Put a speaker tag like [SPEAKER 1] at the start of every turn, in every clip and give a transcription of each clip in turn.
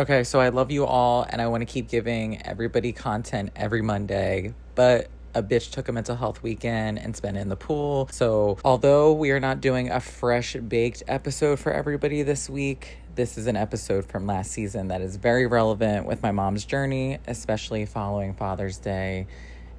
[SPEAKER 1] Okay, so I love you all, and I want to keep giving everybody content every Monday, but a bitch took a mental health weekend and spent it in the pool. So, although we are not doing a fresh baked episode for everybody this week, this is an episode from last season that is very relevant with my mom's journey, especially following Father's Day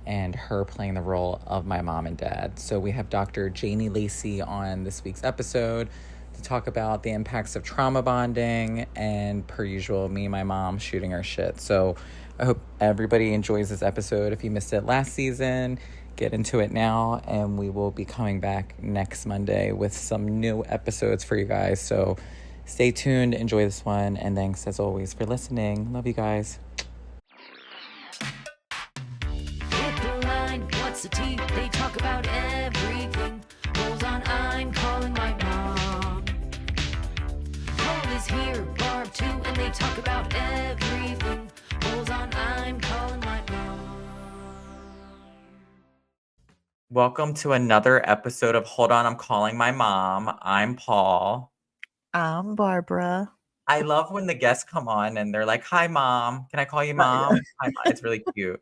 [SPEAKER 1] and her playing the role of my mom and dad. So, we have Dr. Janie Lacy on this week's episode to talk about the impacts of trauma bonding, and per usual, me and my mom shooting our shit. So I hope everybody enjoys this episode. If you missed it last season, get into it now, and we will be coming back next Monday with some new episodes for you guys. So stay tuned, enjoy this one, and thanks as always for listening. Love you guys.
[SPEAKER 2] Hit the line, what's the tea? They talk about everything. Rolls on, I'm calling my mom. Paul is here, Barb too, and they talk about everything. Rolls on, I'm calling my mom.
[SPEAKER 1] Welcome to another episode of Hold On, I'm Calling My Mom. I'm Paul.
[SPEAKER 3] I'm Barbara.
[SPEAKER 1] I love when the guests come on and they're like, "Hi, Mom. Can I call you Mom?" Hi, Mom. It's really cute.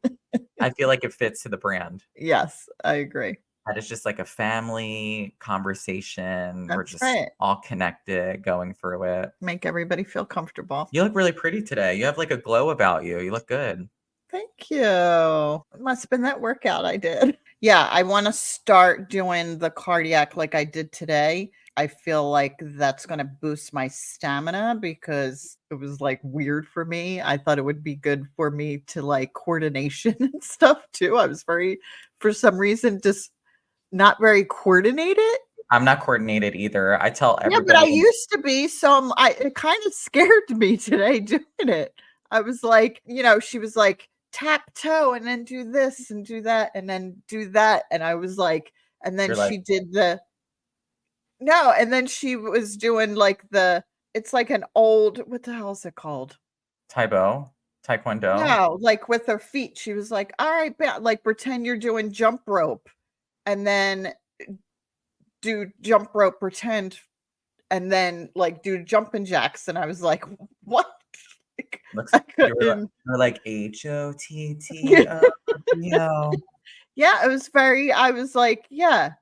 [SPEAKER 1] I feel like it fits to the brand.
[SPEAKER 3] Yes, I agree.
[SPEAKER 1] That is just like a family conversation. We're
[SPEAKER 3] That's
[SPEAKER 1] just
[SPEAKER 3] right.
[SPEAKER 1] all connected, going through it.
[SPEAKER 3] Make everybody feel comfortable.
[SPEAKER 1] You look really pretty today. You have like a glow about you. You look good.
[SPEAKER 3] Thank you. It must have been that workout I did. Yeah, I want to start doing the cardiac like I did today. I feel like that's going to boost my stamina because it was like weird for me. I thought it would be good for me to like coordination and stuff too. I was for some reason, just not very coordinated.
[SPEAKER 1] I'm not coordinated either. I tell everybody.
[SPEAKER 3] Yeah, but I used to be, so it kind of scared me today doing it. I was like, she was like, tap toe and then do this and do that and then do that. And I was like, and then she did and then she was doing like it's like an old, what the hell is it called?
[SPEAKER 1] Taekwondo?
[SPEAKER 3] No, like with her feet. She was like, all right, like pretend you're doing jump rope and then do jump rope, pretend, and then like do jumping jacks. And I was like, what?
[SPEAKER 1] Looks like you're like HOTTO.
[SPEAKER 3] Yeah, it was I was like, yeah.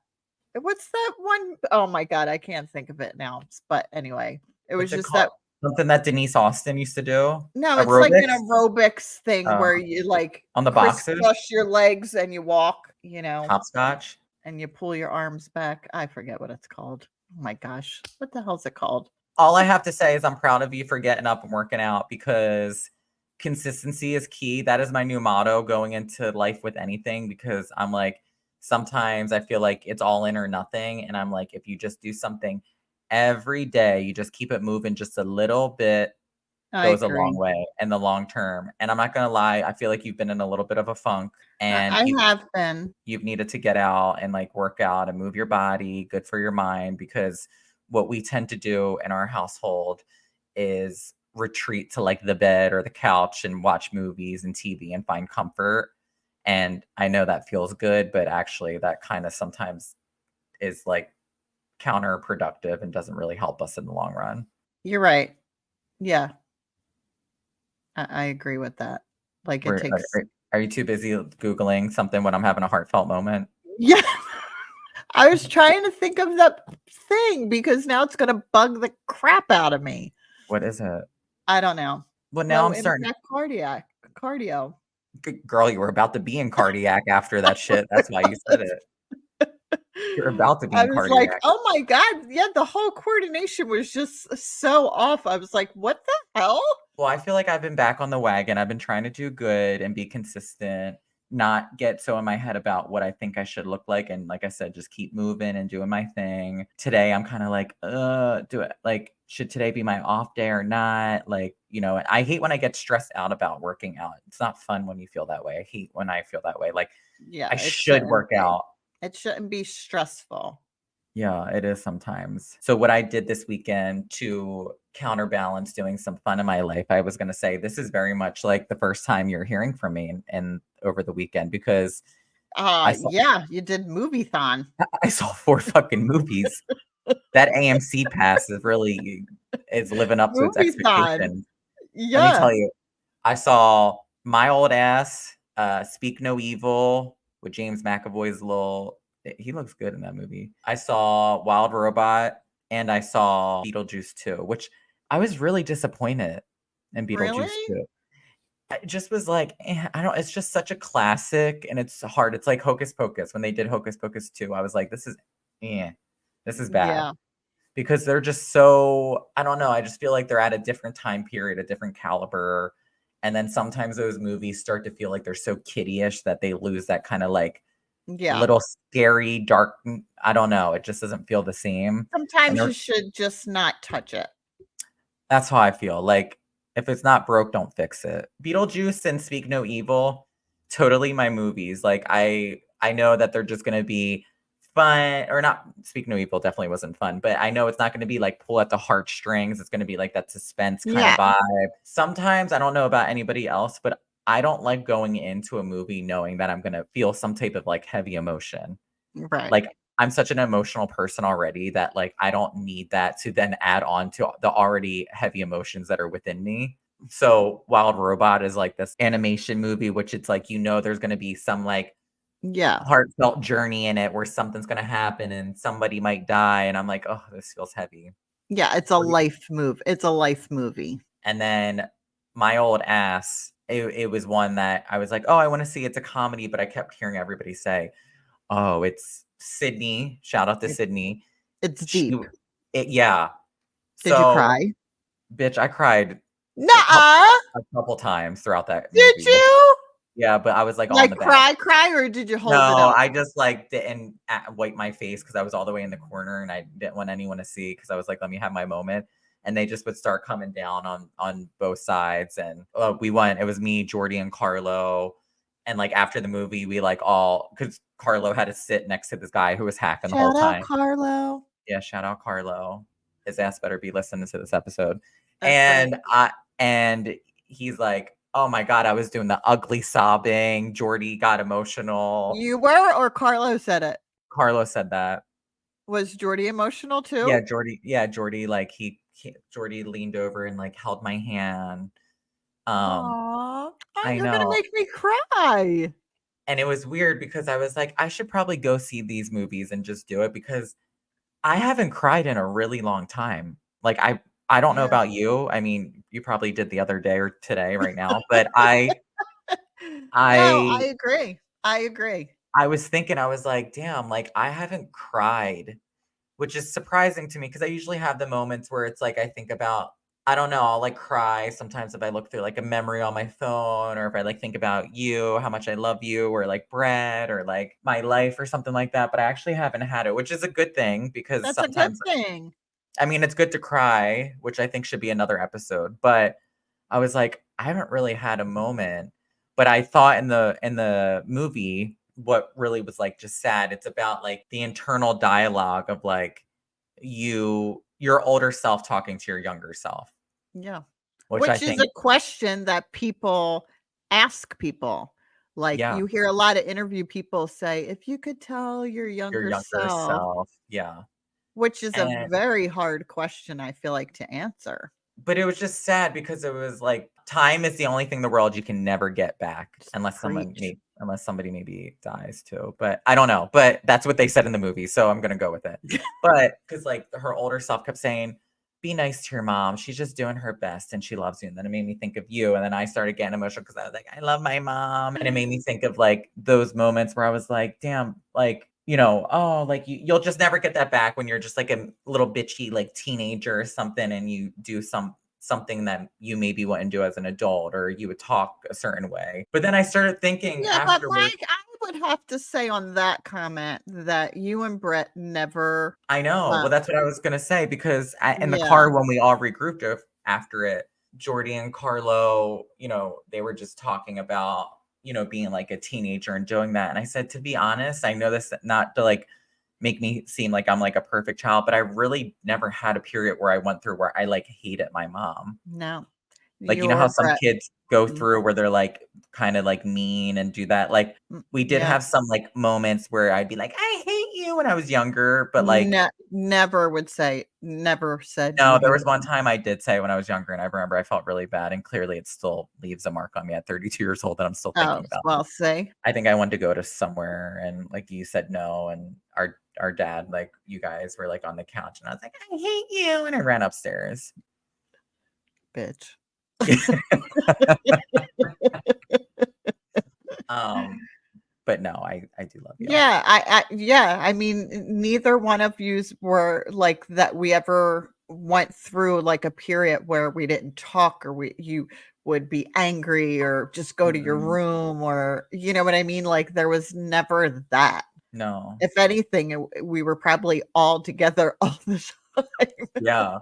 [SPEAKER 3] What's that one? Oh my God, I can't think of it now. But anyway, it was just that
[SPEAKER 1] something that Denise Austin used to do.
[SPEAKER 3] No, it's like an aerobics thing where you like
[SPEAKER 1] on the boxes,
[SPEAKER 3] push your legs and you walk,
[SPEAKER 1] hopscotch,
[SPEAKER 3] and you pull your arms back. I forget what it's called. Oh my gosh, what the hell is it called?
[SPEAKER 1] All I have to say is I'm proud of you for getting up and working out because consistency is key. That is my new motto going into life with anything, because I'm like, sometimes I feel like it's all in or nothing. And I'm like, if you just do something every day, you just keep it moving just a little bit, goes a long way in the long term. And I'm not going to lie, I feel like you've been in a little bit of a funk, and
[SPEAKER 3] I have been.
[SPEAKER 1] You've needed to get out and like work out and move your body, good for your mind, because what we tend to do in our household is retreat to like the bed or the couch and watch movies and TV and find comfort. And I know that feels good, but actually that kind of sometimes is like counterproductive and doesn't really help us in the long run.
[SPEAKER 3] You're right. Yeah. I agree with that. Like it takes.
[SPEAKER 1] Are you too busy Googling something when I'm having a heartfelt moment?
[SPEAKER 3] Yeah. I was trying to think of that thing because now it's going to bug the crap out of me.
[SPEAKER 1] What is it?
[SPEAKER 3] I don't know.
[SPEAKER 1] Well, now I'm starting.
[SPEAKER 3] Cardio.
[SPEAKER 1] Girl, you were about to be in cardiac after that shit. That's why you said it. You're about to be in cardiac. I was
[SPEAKER 3] like, oh my God. Yeah, the whole coordination was just so off. I was like, what the hell?
[SPEAKER 1] Well, I feel like I've been back on the wagon. I've been trying to do good and be consistent, not get so in my head about what I think I should look like. And like I said, just keep moving and doing my thing. Today, I'm kind of like, do it. Like, should today be my off day or not? Like, I hate when I get stressed out about working out. It's not fun when you feel that way. I hate when I feel that way. Like, yeah, I should work out.
[SPEAKER 3] It shouldn't be stressful.
[SPEAKER 1] Yeah, it is sometimes. So what I did this weekend to counterbalance doing some fun in my life, I was going to say, this is very much like the first time you're hearing from me and over the weekend, because
[SPEAKER 3] you did movie-thon.
[SPEAKER 1] I saw 4 fucking movies. That AMC pass is living up to its expectations. Let me
[SPEAKER 3] Yeah.
[SPEAKER 1] tell you, I saw My Old Ass, Speak No Evil with James McAvoy's little. He looks good in that movie. I saw Wild Robot and I saw Beetlejuice 2, which I was really disappointed in Beetlejuice
[SPEAKER 3] Really?
[SPEAKER 1] 2. I just was like, I don't. It's just such a classic, and it's hard. It's like Hocus Pocus. When they did Hocus Pocus 2, I was like, this is bad
[SPEAKER 3] Yeah.
[SPEAKER 1] because they're just so. I don't know. I just feel like they're at a different time period, a different caliber, and then sometimes those movies start to feel like they're so kiddie-ish that they lose that kind of like
[SPEAKER 3] Yeah.
[SPEAKER 1] little scary, dark. I don't know. It just doesn't feel the same, and
[SPEAKER 3] Sometimes
[SPEAKER 1] they're
[SPEAKER 3] you should just not touch it.
[SPEAKER 1] That's how I feel. Like, if it's not broke, don't fix it. Beetlejuice and Speak No Evil, totally my movies. Like, I know that they're just gonna be fun or not. Speak No Evil definitely wasn't fun, but I know it's not gonna be like pull at the heartstrings. It's gonna be like that suspense kind of
[SPEAKER 3] Yeah.
[SPEAKER 1] vibe. Sometimes I don't know about anybody else, but I don't like going into a movie knowing that I'm gonna feel some type of like heavy emotion.
[SPEAKER 3] Right.
[SPEAKER 1] Like, I'm such an emotional person already that, like, I don't need that to then add on to the already heavy emotions that are within me. So, Wild Robot is like this animation movie, which it's like, there's gonna be some, like,
[SPEAKER 3] Yeah.
[SPEAKER 1] heartfelt journey in it where something's gonna happen and somebody might die, and I'm like, "Oh, this feels heavy."
[SPEAKER 3] Yeah, it's a life move. It's a life movie.
[SPEAKER 1] And then My Old Ass, it was one that I was like, "Oh, I wanna see it's a comedy," but I kept hearing everybody say, "Oh, it's Sydney." Shout out to
[SPEAKER 3] It
[SPEAKER 1] Sydney.
[SPEAKER 3] it's
[SPEAKER 1] She
[SPEAKER 3] deep.
[SPEAKER 1] Yeah.
[SPEAKER 3] Did you
[SPEAKER 1] So,
[SPEAKER 3] cry?
[SPEAKER 1] bitch, I cried a couple
[SPEAKER 3] Nuh-uh.
[SPEAKER 1] a couple times throughout that
[SPEAKER 3] Did
[SPEAKER 1] movie.
[SPEAKER 3] you?
[SPEAKER 1] Yeah, but I was, like, all in
[SPEAKER 3] Like,
[SPEAKER 1] the back.
[SPEAKER 3] cry, or did you hold it
[SPEAKER 1] No,
[SPEAKER 3] up?
[SPEAKER 1] I just, like, didn't wipe my face because I was all the way in the corner, and I didn't want anyone to see because I was like, "Let me have my moment." And they just would start coming down on both sides, and, we went it was me, Jordy, and Carlo, and, like, after the movie, we, like, all because Carlo had to sit next to this guy who was hacking the whole
[SPEAKER 3] Shout out
[SPEAKER 1] time.
[SPEAKER 3] Carlo.
[SPEAKER 1] Yeah, shout out Carlo. His ass better be listening to this episode.
[SPEAKER 3] That's right.
[SPEAKER 1] And he's like, "Oh my god, I was doing the ugly sobbing." Jordy got emotional.
[SPEAKER 3] You were, or Carlo said it?
[SPEAKER 1] Carlo said that.
[SPEAKER 3] Was Jordy emotional
[SPEAKER 1] Yeah,
[SPEAKER 3] too?
[SPEAKER 1] Jordy, like Jordy leaned over and like held my hand. Um,
[SPEAKER 3] Aw. Oh,
[SPEAKER 1] I
[SPEAKER 3] you're gonna
[SPEAKER 1] know.
[SPEAKER 3] make me cry.
[SPEAKER 1] And it was weird because I was like, I should probably go see these movies and just do it because I haven't cried in a really long time. Like, I don't know
[SPEAKER 3] Yeah.
[SPEAKER 1] about you. I mean, you probably did the other day or today right now, but
[SPEAKER 3] No, I
[SPEAKER 1] I
[SPEAKER 3] agree. I agree.
[SPEAKER 1] I was thinking, I was like, "Damn, like, I haven't cried," which is surprising to me because I usually have the moments where it's like I think about I don't know, I'll, like, cry sometimes if I look through, like, a memory on my phone or if I, like, think about you, how much I love you, or, like, bread or, like, my life or something like that, but I actually haven't had it, which is a good thing because
[SPEAKER 3] That's a good
[SPEAKER 1] sometimes
[SPEAKER 3] thing.
[SPEAKER 1] I mean, it's good to cry, which I think should be another episode, but I was like, I haven't really had a moment, but I thought in the movie, what really was, like, just sad, it's about, like, the internal dialogue of, like, your older self talking to your younger self,
[SPEAKER 3] Yeah.
[SPEAKER 1] which I
[SPEAKER 3] Which is
[SPEAKER 1] think
[SPEAKER 3] a question that people ask people. Like,
[SPEAKER 1] yeah,
[SPEAKER 3] you hear a lot of interview people say, "If you could tell your
[SPEAKER 1] your
[SPEAKER 3] younger
[SPEAKER 1] younger
[SPEAKER 3] self,"
[SPEAKER 1] self, yeah,
[SPEAKER 3] which is a
[SPEAKER 1] and
[SPEAKER 3] very hard question, I feel like, to answer.
[SPEAKER 1] but it was just sad because it was like time is the only thing in the world you can never get back
[SPEAKER 3] Just
[SPEAKER 1] unless
[SPEAKER 3] preach.
[SPEAKER 1] unless somebody maybe dies too. But I don't know. But that's what they said in the movie, so I'm gonna go with it. But because like her older self kept saying, "Be nice to your mom. She's just doing her best and she loves you." And then it made me think of you. And then I started getting emotional because I was like, "I love my mom." And it made me think of like those moments where I was like, "Damn, like." Oh, like you'll just never get that back when you're just like a little bitchy like teenager or something, and you do something that you maybe wouldn't do as an adult, or you would talk a certain way. But then I started thinking
[SPEAKER 3] Yeah, but,
[SPEAKER 1] afterwards,
[SPEAKER 3] like, I would have to say on that comment that you and Brett never
[SPEAKER 1] I know.
[SPEAKER 3] uh,
[SPEAKER 1] Well, that's what I was gonna say because in the
[SPEAKER 3] yeah,
[SPEAKER 1] car when we all regrouped after it, Jordy and Carlo, they were just talking about, being like a teenager and doing that. And I said, to be honest, I know this not to like make me seem like I'm like a perfect child, but I really never had a period where I went through where I like hated my mom.
[SPEAKER 3] no,
[SPEAKER 1] Like,
[SPEAKER 3] you
[SPEAKER 1] how
[SPEAKER 3] or
[SPEAKER 1] some
[SPEAKER 3] Brett.
[SPEAKER 1] kids go
[SPEAKER 3] Mm,
[SPEAKER 1] through where they're, like, kinda, like, mean and do that, like, we did
[SPEAKER 3] yeah,
[SPEAKER 1] have some, like, moments where I'd be like, "I hate you when I was younger, but like,
[SPEAKER 3] Never said you
[SPEAKER 1] no, there
[SPEAKER 3] hate
[SPEAKER 1] was one time I did say when I was younger, and I remember I felt really bad, and clearly it still leaves a mark on me at 32 years old, and I'm still
[SPEAKER 3] Oh,
[SPEAKER 1] thinking about it.
[SPEAKER 3] well, see?
[SPEAKER 1] I think I wanted to go to somewhere, and like you said no, and our dad, like you guys were like on the couch, and I was like, I hate you, and I ran upstairs.
[SPEAKER 3] Bitch.
[SPEAKER 1] um, but no, I do love you.
[SPEAKER 3] Yeah, I mean, neither one of yous were like that we ever went through like a period where we didn't talk or you would be angry or just go to your
[SPEAKER 1] Mm-mm.
[SPEAKER 3] room or you know what I mean? Like there was never that.
[SPEAKER 1] No.
[SPEAKER 3] If anything, we were probably all together all the time.
[SPEAKER 1] Yeah.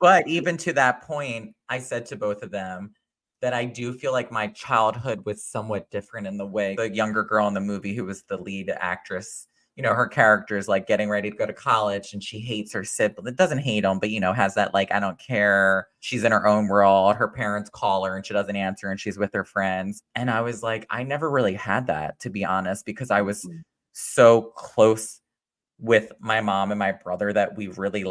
[SPEAKER 1] But even to that point, I said to both of them that I do feel like my childhood was somewhat different in the way the younger girl in the movie who was the lead actress, her character is like getting ready to go to college and she hates her sibling. It doesn't hate them, but has that like, I don't care. She's in her own world. Her parents call her and she doesn't answer and she's with her friends. And I was like, I never really had that, to be honest, because I was so close with my mom and my brother that we really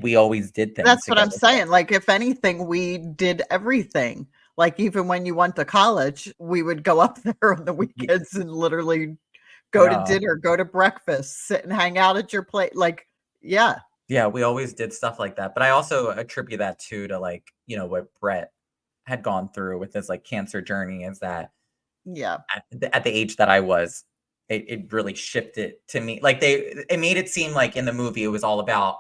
[SPEAKER 1] we always did things
[SPEAKER 3] That's what I'm
[SPEAKER 1] together.
[SPEAKER 3] saying. Like, if anything, we did everything. Like, even when you went to college, we would go up there on the weekends and literally go to dinner, go to breakfast, sit and hang out at your place. Like, yeah.
[SPEAKER 1] Yeah, we always did stuff like that. But I also attribute that to like, what Brett had gone through with his like cancer journey is that
[SPEAKER 3] Yeah.
[SPEAKER 1] at the age that I was, it really shifted to me. Like it made it seem like in the movie, it was all about,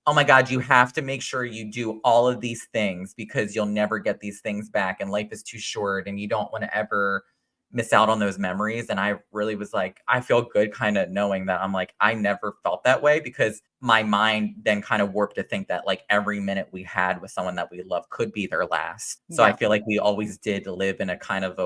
[SPEAKER 1] oh my God, you have to make sure you do all of these things because you'll never get these things back and life is too short and you don't want to ever miss out on those memories. And I really was like, I feel good kind of knowing that I'm like, I never felt that way because my mind then kind of warped to think that like every minute we had with someone that we love could be their last. So I feel like we always did live in a kind of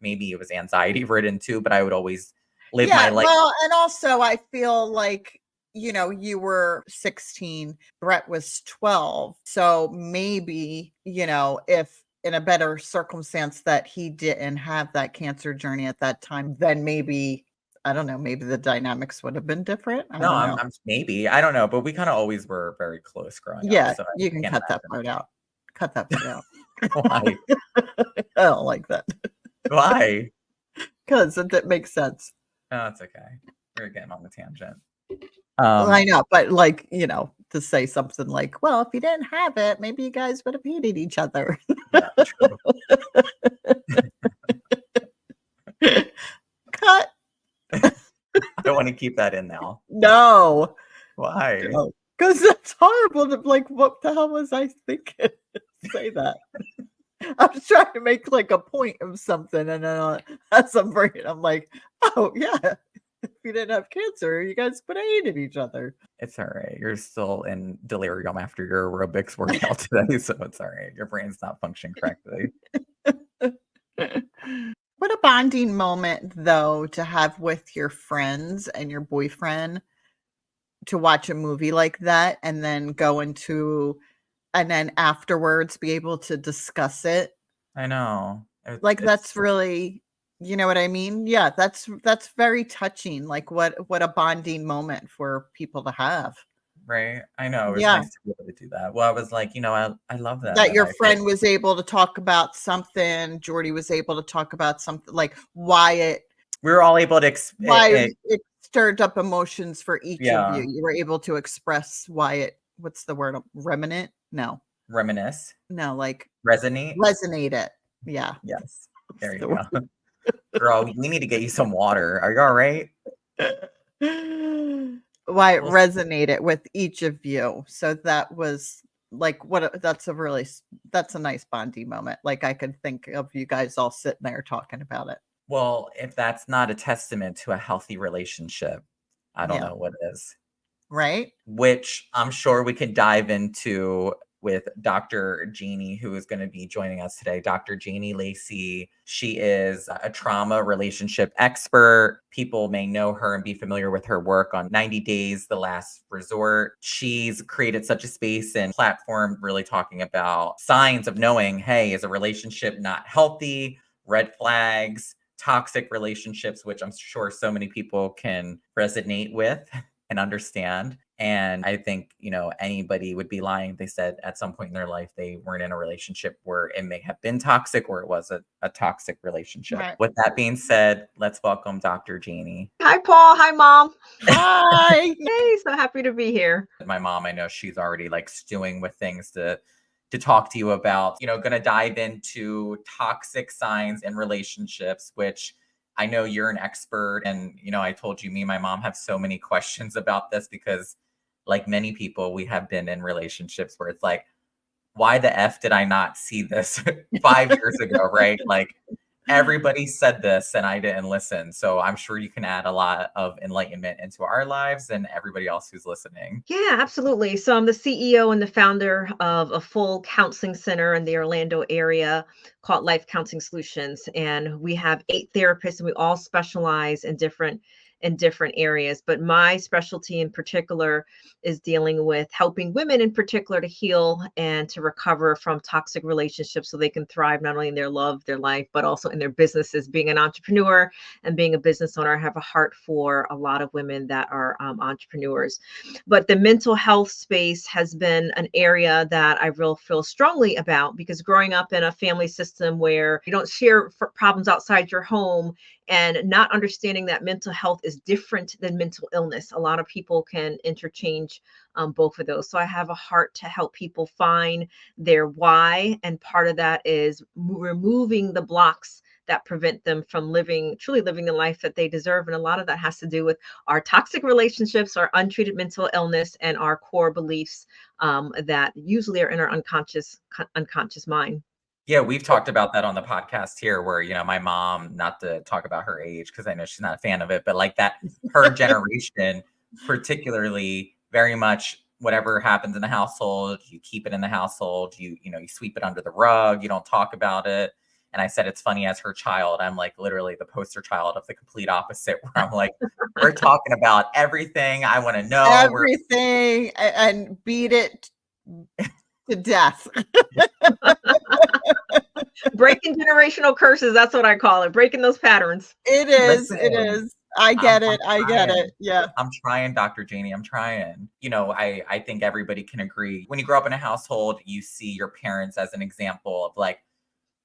[SPEAKER 1] maybe it was anxiety ridden too, but I would always live my life.
[SPEAKER 3] Well, and also I feel like, you were 16, Brett was 12. So maybe, if in a better circumstance that he didn't have that cancer journey at that time, then maybe, I don't know, maybe the dynamics would have been different. I don't know.
[SPEAKER 1] I'm maybe, I don't know, but we kind of always were very close growing up.
[SPEAKER 3] Yeah,
[SPEAKER 1] So
[SPEAKER 3] you
[SPEAKER 1] I
[SPEAKER 3] can
[SPEAKER 1] can't
[SPEAKER 3] cut that
[SPEAKER 1] imagine.
[SPEAKER 3] part out. Cut that part out.
[SPEAKER 1] Why?
[SPEAKER 3] I don't like that.
[SPEAKER 1] Why?
[SPEAKER 3] Because it makes sense.
[SPEAKER 1] Oh, it's okay. We're getting on the tangent.
[SPEAKER 3] I know, but like, to say something like, well, if you didn't have it, maybe you guys would have hated each other.
[SPEAKER 1] Yeah, true.
[SPEAKER 3] Cut.
[SPEAKER 1] I want to keep that in now.
[SPEAKER 3] No.
[SPEAKER 1] Why?
[SPEAKER 3] Because that's horrible. Like, what the hell was I thinking? Say that. I was trying to make like a point of something, and then as I'm bringing, I'm like, oh yeah, if you didn't have cancer, you guys would have hated each other.
[SPEAKER 1] It's all right. You're still in delirium after your aerobics workout today, so it's all right. Your brain's not functioning correctly.
[SPEAKER 3] What a bonding moment, though, to have with your friends and your boyfriend to watch a movie like that and then go into and then afterwards be able to discuss it.
[SPEAKER 1] I know.
[SPEAKER 3] Like that's really, you know what I mean? Yeah, that's very touching. Like what a bonding moment for people to have.
[SPEAKER 1] Right. I know. It was nice to be able to do that. Well, I was like, I love that.
[SPEAKER 3] That your friend was able to talk about something. Jordy was able to talk about something like Wyatt.
[SPEAKER 1] We were all able to
[SPEAKER 3] it stirred up emotions for each
[SPEAKER 1] Yeah.
[SPEAKER 3] of you. You were able to express Wyatt. What's the word? Remnant? No.
[SPEAKER 1] Reminisce.
[SPEAKER 3] No, like
[SPEAKER 1] resonate.
[SPEAKER 3] Resonate it. Yeah.
[SPEAKER 1] Yes. There you go. Girl, we need to get you some water. Are you all right?
[SPEAKER 3] Why it resonated with each of you. So that was like that's a nice bonding moment. Like I could think of you guys all sitting there talking about it.
[SPEAKER 1] Well, if that's not a testament to a healthy relationship, I don't know what is.
[SPEAKER 3] Right?
[SPEAKER 1] Which I'm sure we can dive into with Dr. Janie, who is going to be joining us today. Dr. Janie Lacy. She is a trauma relationship expert. People may know her and be familiar with her work on 90 Days, The Last Resort. She's created such a space and platform really talking about signs of knowing, hey, is a relationship not healthy, red flags, toxic relationships, which I'm sure so many people can resonate with and understand. And I think, anybody would be lying if they said at some point in their life they weren't in a relationship where it may have been toxic or it was a toxic relationship.
[SPEAKER 3] Right.
[SPEAKER 1] With that being said, let's welcome Dr. Janie.
[SPEAKER 4] Hi, Paul. Hi, Mom.
[SPEAKER 3] Hi.
[SPEAKER 4] Hey, so happy to be here.
[SPEAKER 1] My mom, I know she's already like stewing with things to talk to you about. Going to dive into toxic signs in relationships, which I know you're an expert. And, I told you, me and my mom have so many questions about this because, like many people, we have been in relationships where it's like, why the F did I not see this 5 years ago, right? Like, everybody said this and I didn't listen. So I'm sure you can add a lot of enlightenment into our lives and everybody else who's listening.
[SPEAKER 4] Yeah, absolutely. So I'm the CEO and the founder of a full counseling center in the Orlando area called Life Counseling Solutions. And we have 8 therapists and we all specialize in different areas. But my specialty in particular is dealing with helping women in particular to heal and to recover from toxic relationships so they can thrive not only in their love, their life, but also in their businesses. Being an entrepreneur and being a business owner, I have a heart for a lot of women that are entrepreneurs. But the mental health space has been an area that I really feel strongly about because growing up in a family system where you don't share problems outside your home and not understanding that mental health is different than mental illness. A lot of people can interchange both of those. So I have a heart to help people find their why. And part of that is removing the blocks that prevent them from truly living the life that they deserve. And a lot of that has to do with our toxic relationships, our untreated mental illness, and our core beliefs that usually are in our unconscious mind.
[SPEAKER 1] Yeah, we've talked about that on the podcast here where, my mom, not to talk about her age because I know she's not a fan of it, but like that, her generation, particularly very much whatever happens in the household, you keep it in the household, you sweep it under the rug, you don't talk about it. And I said, it's funny, as her child, I'm like literally the poster child of the complete opposite, where I'm like, we're talking about everything. I want to know
[SPEAKER 3] everything and beat it to death.
[SPEAKER 4] Breaking generational curses. That's what I call it. Breaking those patterns.
[SPEAKER 3] It is. It is. I get it. I get it. Yeah.
[SPEAKER 1] I'm trying, Dr. Janie. I'm trying. I think everybody can agree. When you grow up in a household, you see your parents as an example of like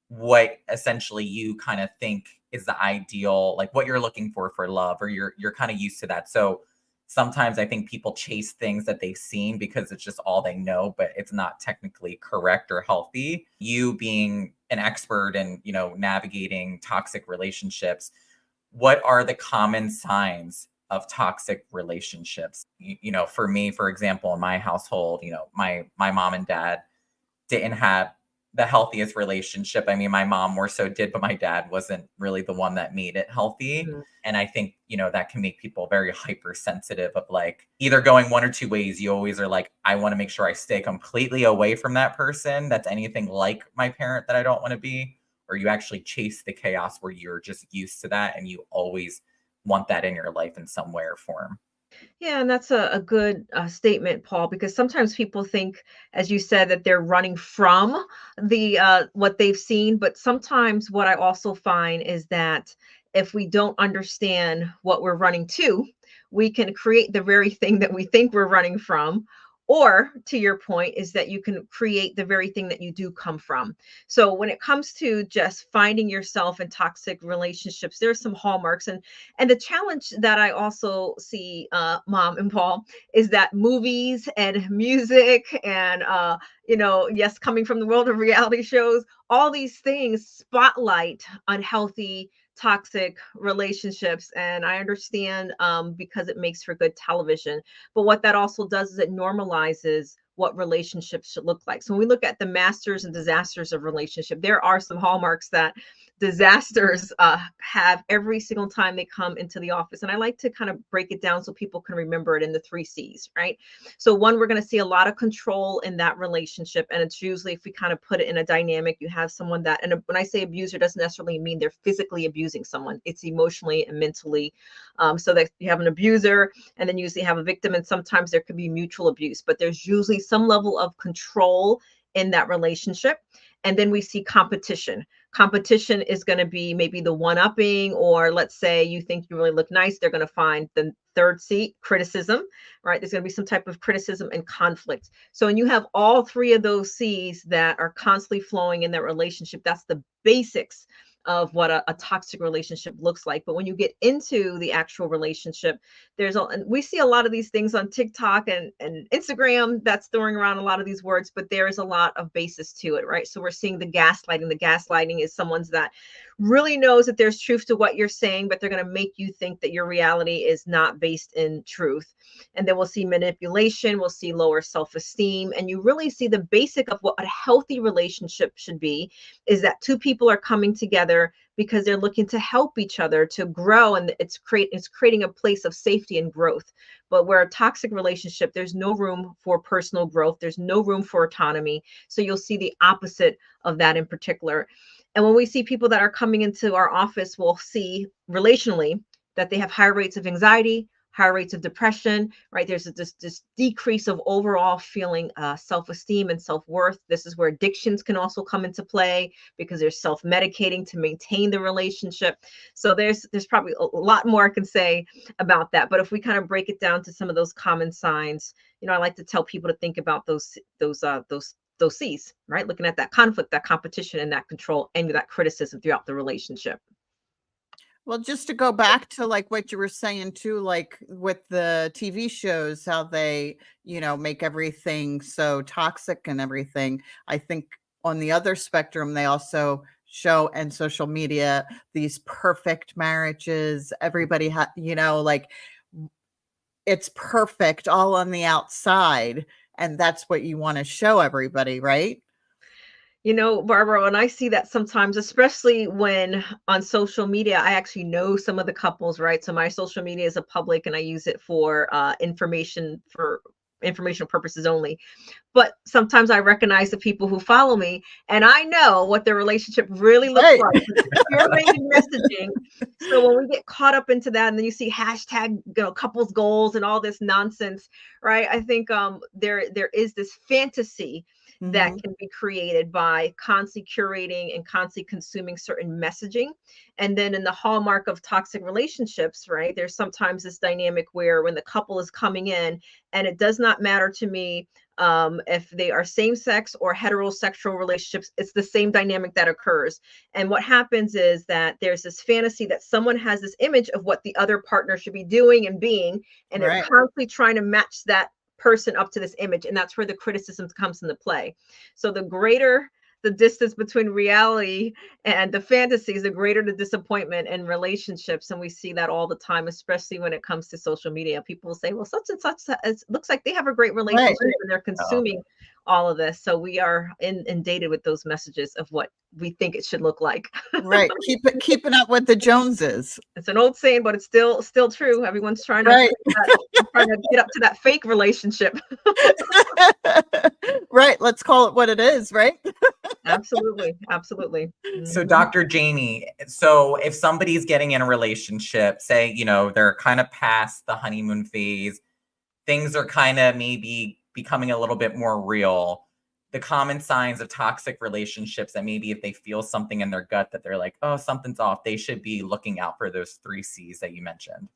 [SPEAKER 1] what essentially you kind of think is the ideal, like what you're looking for love, or you're kind of used to that. So sometimes I think people chase things that they've seen because it's just all they know, but it's not technically correct or healthy. You being an expert in, navigating toxic relationships, what are the common signs of toxic relationships? For me, for example, in my household, my mom and dad didn't have the healthiest relationship. I mean, my mom more so did, but my dad wasn't really the one that made it healthy. Mm-hmm. And I think, that can make people very hypersensitive of like either going one or two ways. You always are like, I want to make sure I stay completely away from that person that's anything like my parent that I don't want to be, or you actually chase the chaos where you're just used to that and you always want that in your life in some way or form.
[SPEAKER 4] Yeah, and that's a good statement, Paul, because sometimes people think, as you said, that they're running from the what they've seen. But sometimes what I also find is that if we don't understand what we're running to, we can create the very thing that we think we're running from. Or to your point is that you can create the very thing that you do come from. So when it comes to just finding yourself in toxic relationships, there's some hallmarks. And the challenge that I also see, Mom and Paul, is that movies and music and, yes, coming from the world of reality shows, all these things spotlight unhealthy toxic relationships. And I understand because it makes for good television. But what that also does is it normalizes what relationships should look like. So when we look at the masters and disasters of relationship, there are some hallmarks that disasters have every single time they come into the office. And I like to kind of break it down so people can remember it in the 3 C's, right? So one, we're going to see a lot of control in that relationship. And it's usually, if we kind of put it in a dynamic, you have someone that, and when I say abuser, doesn't necessarily mean they're physically abusing someone. It's emotionally and mentally. So that you have an abuser and then usually have a victim. And sometimes there could be mutual abuse, but there's usually some level of control in that relationship. And then we see competition. Competition is going to be maybe the one-upping, or let's say you think you really look nice, they're going to find the third C, criticism, right? There's going to be some type of criticism and conflict. So when you have all three of those C's that are constantly flowing in that relationship, that's the basics of what a toxic relationship looks like. But when you get into the actual relationship, and we see a lot of these things on TikTok and Instagram that's throwing around a lot of these words, but there is a lot of basis to it, right? So we're seeing the gaslighting. The gaslighting is someone's that really knows that there's truth to what you're saying, but they're going to make you think that your reality is not based in truth. And then we'll see manipulation, we'll see lower self-esteem, and you really see the basic of what a healthy relationship should be is that two people are coming together because they're looking to help each other to grow, and it's creating a place of safety and growth. But where a toxic relationship, there's no room for personal growth, there's no room for autonomy. So you'll see the opposite of that in particular. And when we see people that are coming into our office, we'll see relationally that they have higher rates of anxiety, higher rates of depression, right? There's this decrease of overall feeling self-esteem and self-worth. This is where addictions can also come into play because they're self-medicating to maintain the relationship. So there's probably a lot more I can say about that. But if we kind of break it down to some of those common signs, I like to tell people to think about those C's, right? Looking at that conflict, that competition, and that control, and that criticism throughout the relationship.
[SPEAKER 3] Well, just to go back to like what you were saying too, like with the TV shows, how they, make everything so toxic and everything. I think on the other spectrum, they also show and social media these perfect marriages. Everybody like it's perfect all on the outside. And that's what you want to show everybody, right?
[SPEAKER 4] Barbara, when I see that sometimes, especially when on social media, I actually know some of the couples, right? So my social media is a public and I use it for informational purposes only. But sometimes I recognize the people who follow me and I know what their relationship really looks
[SPEAKER 3] Right.
[SPEAKER 4] like. Curated messaging. So when we get caught up into that and then you see hashtag couples goals and all this nonsense, right? I think there is this fantasy that can be created by constantly curating and constantly consuming certain messaging. And then in the hallmark of toxic relationships, right, there's sometimes this dynamic where when the couple is coming in, and it does not matter to me if they are same-sex or heterosexual relationships, it's the same dynamic that occurs. And what happens is that there's this fantasy that someone has this image of what the other partner should be doing and being, and they're constantly trying to match that person up to this image, and that's where the criticism comes into play. So the greater the distance between reality and the fantasies, the greater the disappointment in relationships. And we see that all the time, especially when it comes to social media. People will say, well, such and such, it looks like they have a great relationship, and they're consuming all of this. So we are inundated with those messages of what we think it should look like.
[SPEAKER 3] Right. Keeping up with the Joneses.
[SPEAKER 4] It's an old saying, but it's still true. Everyone's trying to get up to that fake relationship.
[SPEAKER 3] Right. Let's call it what it is, right?
[SPEAKER 4] Absolutely.
[SPEAKER 1] So Dr. Janie, so if somebody's getting in a relationship, say, they're kind of past the honeymoon phase, things are kind of maybe becoming a little bit more real, the common signs of toxic relationships, that maybe if they feel something in their gut that they're like, oh, something's off, they should be looking out for those 3 C's that you mentioned.